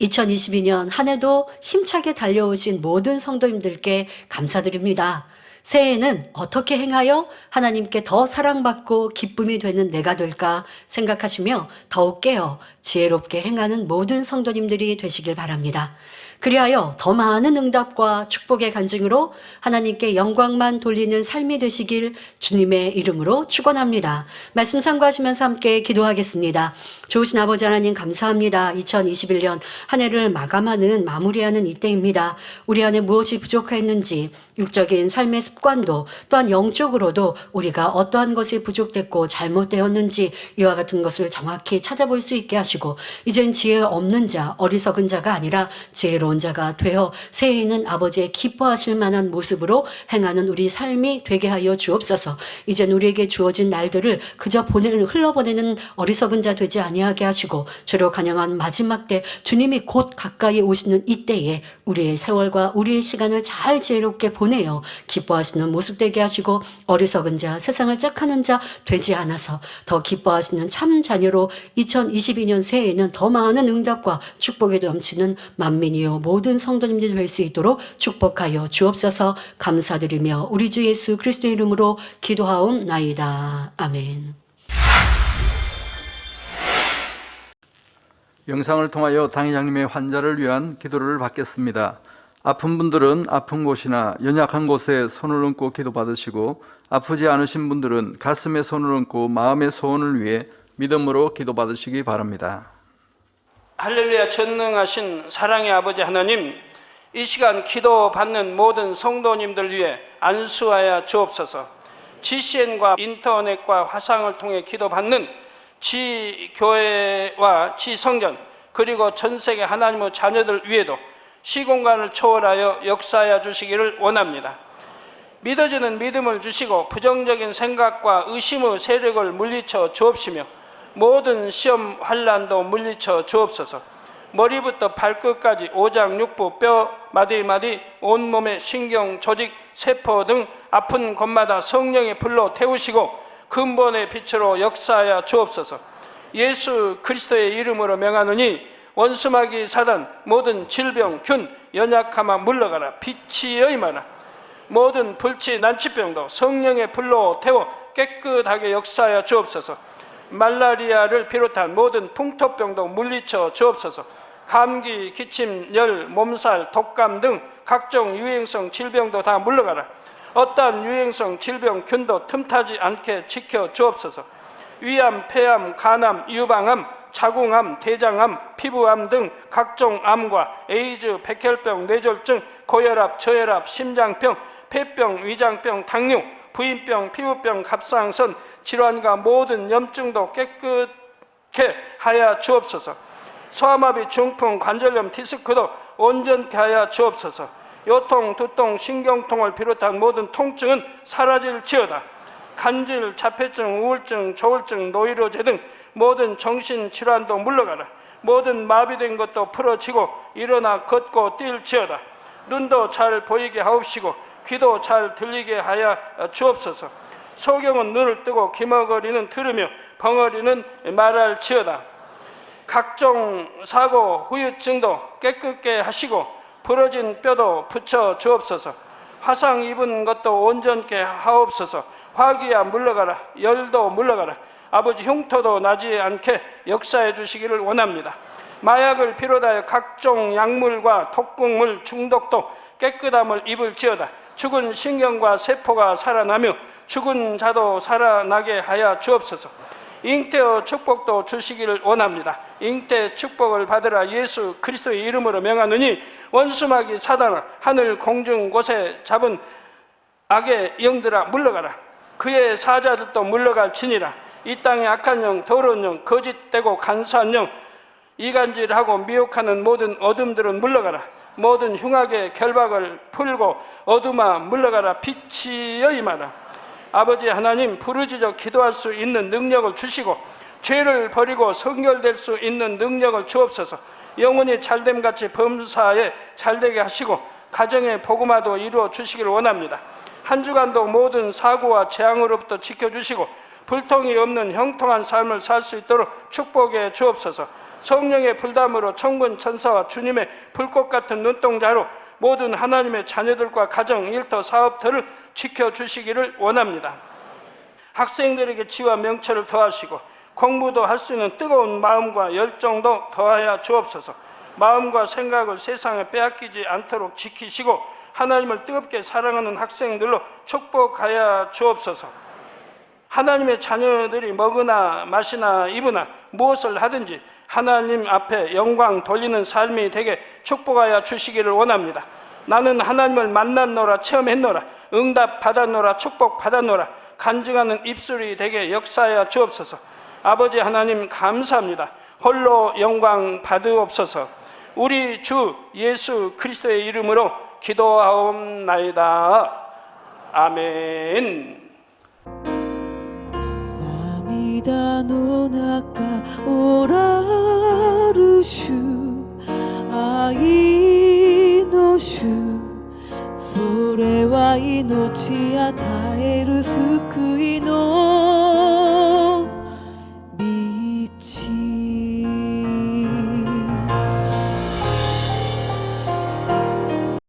2022년 한 해도 힘차게 달려오신 모든 성도님들께 감사드립니다. 새해에는 어떻게 행하여 하나님께 더 사랑받고 기쁨이 되는 내가 될까 생각하시며 더욱 깨어 지혜롭게 행하는 모든 성도님들이 되시길 바랍니다. 그리하여 더 많은 응답과 축복의 간증으로 하나님께 영광만 돌리는 삶이 되시길 주님의 이름으로 축원합니다. 말씀 참고하시면서 함께 기도하겠습니다. 좋으신 아버지 하나님 감사합니다. 2021년 한 해를 마무리하는 이때입니다. 우리 안에 무엇이 부족했는지, 육적인 삶의 습관도 또한 영적으로도 우리가 어떠한 것이 부족됐고 잘못되었는지 이와 같은 것을 정확히 찾아볼 수 있게 하시고, 이젠 지혜 없는 자, 어리석은 자가 아니라 지혜로운 자가 되어 새해에는 아버지의 기뻐하실 만한 모습으로 행하는 우리 삶이 되게 하여 주옵소서. 이젠 우리에게 주어진 날들을 그저 흘러보내는 어리석은 자 되지 아니하게 하시고, 죄로 간영한 마지막 때 주님이 곧 가까이 오시는 이때에 우리의 세월과 우리의 시간을 잘 지혜롭게 보내어 기뻐하시는 모습 되게 하시고, 어리석은 자, 세상을 짝하는 자 되지 않아서 더 기뻐하시는 참 자녀로 2022년 새해에는 더 많은 응답과 축복에 넘치는 만민이요 모든 성도님들이 될 수 있도록 축복하여 주옵소서. 감사드리며 우리 주 예수 그리스도의 이름으로 기도하옵나이다. 아멘. 영상을 통하여 당회장님의 환자를 위한 기도를 받겠습니다. 아픈 분들은 아픈 곳이나 연약한 곳에 손을 얹고 기도받으시고, 아프지 않으신 분들은 가슴에 손을 얹고 마음의 소원을 위해 믿음으로 기도받으시기 바랍니다. 할렐루야. 전능하신 사랑의 아버지 하나님, 이 시간 기도 받는 모든 성도님들 위해 안수하여 주옵소서. GCN과 인터넷과 화상을 통해 기도받는 지교회와 지성전 그리고 전세계 하나님의 자녀들 위에도 시공간을 초월하여 역사하여 주시기를 원합니다. 믿어지는 믿음을 주시고 부정적인 생각과 의심의 세력을 물리쳐 주옵시며 모든 시험 환난도 물리쳐 주옵소서. 머리부터 발끝까지 오장육부 뼈 마디마디 온몸의 신경 조직 세포 등 아픈 곳마다 성령의 불로 태우시고 근본의 빛으로 역사하여 주옵소서. 예수 그리스도의 이름으로 명하노니 원수마귀 사단 모든 질병 균 연약함아 물러가라. 빛이 여임하라. 모든 불치 난치병도 성령의 불로 태워 깨끗하게 역사하여 주옵소서. 말라리아를 비롯한 모든 풍토병도 물리쳐 주옵소서. 감기, 기침, 열, 몸살, 독감 등 각종 유행성 질병도 다 물러가라. 어떠한 유행성 질병 균도 틈타지 않게 지켜 주옵소서. 위암, 폐암, 간암, 유방암, 자궁암, 대장암, 피부암 등 각종 암과 에이즈, 백혈병, 뇌졸중, 고혈압, 저혈압, 심장병, 폐병, 위장병, 당뇨, 부인병, 피부병, 갑상선 질환과 모든 염증도 깨끗게 하여 주옵소서. 소아마비, 중풍, 관절염, 디스크도 온전케 하여 주옵소서. 요통, 두통, 신경통을 비롯한 모든 통증은 사라질지어다. 간질, 자폐증, 우울증, 조울증, 노이로제 등 모든 정신질환도 물러가라. 모든 마비된 것도 풀어지고 일어나 걷고 뛸지어다. 눈도 잘 보이게 하옵시고 귀도 잘 들리게 하여 주옵소서. 소경은 눈을 뜨고 기머거리는 들으며 벙어리는 말할지어다. 각종 사고, 후유증도 깨끗게 하시고 부러진 뼈도 붙여 주옵소서. 화상 입은 것도 온전케 하옵소서. 화기야 물러가라. 열도 물러가라. 아버지 흉터도 나지 않게 역사해 주시기를 원합니다. 마약을 비롯하여 각종 약물과 독극물 중독도 깨끗함을 입을지어다. 죽은 신경과 세포가 살아나며 죽은 자도 살아나게 하여 주옵소서. 잉태의 축복도 주시기를 원합니다. 잉태 축복을 받으라. 예수 그리스도의 이름으로 명하노니 원수마귀 사단아 하늘 공중 곳에 잡은 악의 영들아 물러가라. 그의 사자들도 물러갈지니라. 이 땅의 악한 영, 더러운 영, 거짓되고 간사한 영, 이간질하고 미혹하는 모든 어둠들은 물러가라. 모든 흉악의 결박을 풀고 어둠아 물러가라. 빛이 여임하라. 아버지 하나님, 부르짖어 기도할 수 있는 능력을 주시고 죄를 버리고 성결될 수 있는 능력을 주옵소서. 영혼이 잘됨같이 범사에 잘되게 하시고 가정의 복음화도 이루어 주시기를 원합니다. 한 주간도 모든 사고와 재앙으로부터 지켜주시고 불통이 없는 형통한 삶을 살 수 있도록 축복해 주옵소서. 성령의 불담으로 천군 천사와 주님의 불꽃 같은 눈동자로 모든 하나님의 자녀들과 가정, 일터, 사업터를 지켜주시기를 원합니다. 학생들에게 지와 명철을 더하시고 공부도 할 수 있는 뜨거운 마음과 열정도 더하여 주옵소서. 마음과 생각을 세상에 빼앗기지 않도록 지키시고 하나님을 뜨겁게 사랑하는 학생들로 축복하여 주옵소서. 하나님의 자녀들이 먹으나 마시나 입으나 무엇을 하든지 하나님 앞에 영광 돌리는 삶이 되게 축복하여 주시기를 원합니다. 나는 하나님을 만났노라, 체험했노라, 응답 받았노라, 축복 받았노라, 간증하는 입술이 되게 역사하여 주옵소서. 아버지 하나님 감사합니다. 홀로 영광 받으옵소서. 우리 주 예수 그리스도의 이름으로 기도하옵나이다. 아멘. 涙の中おらる主愛の主それは命与える救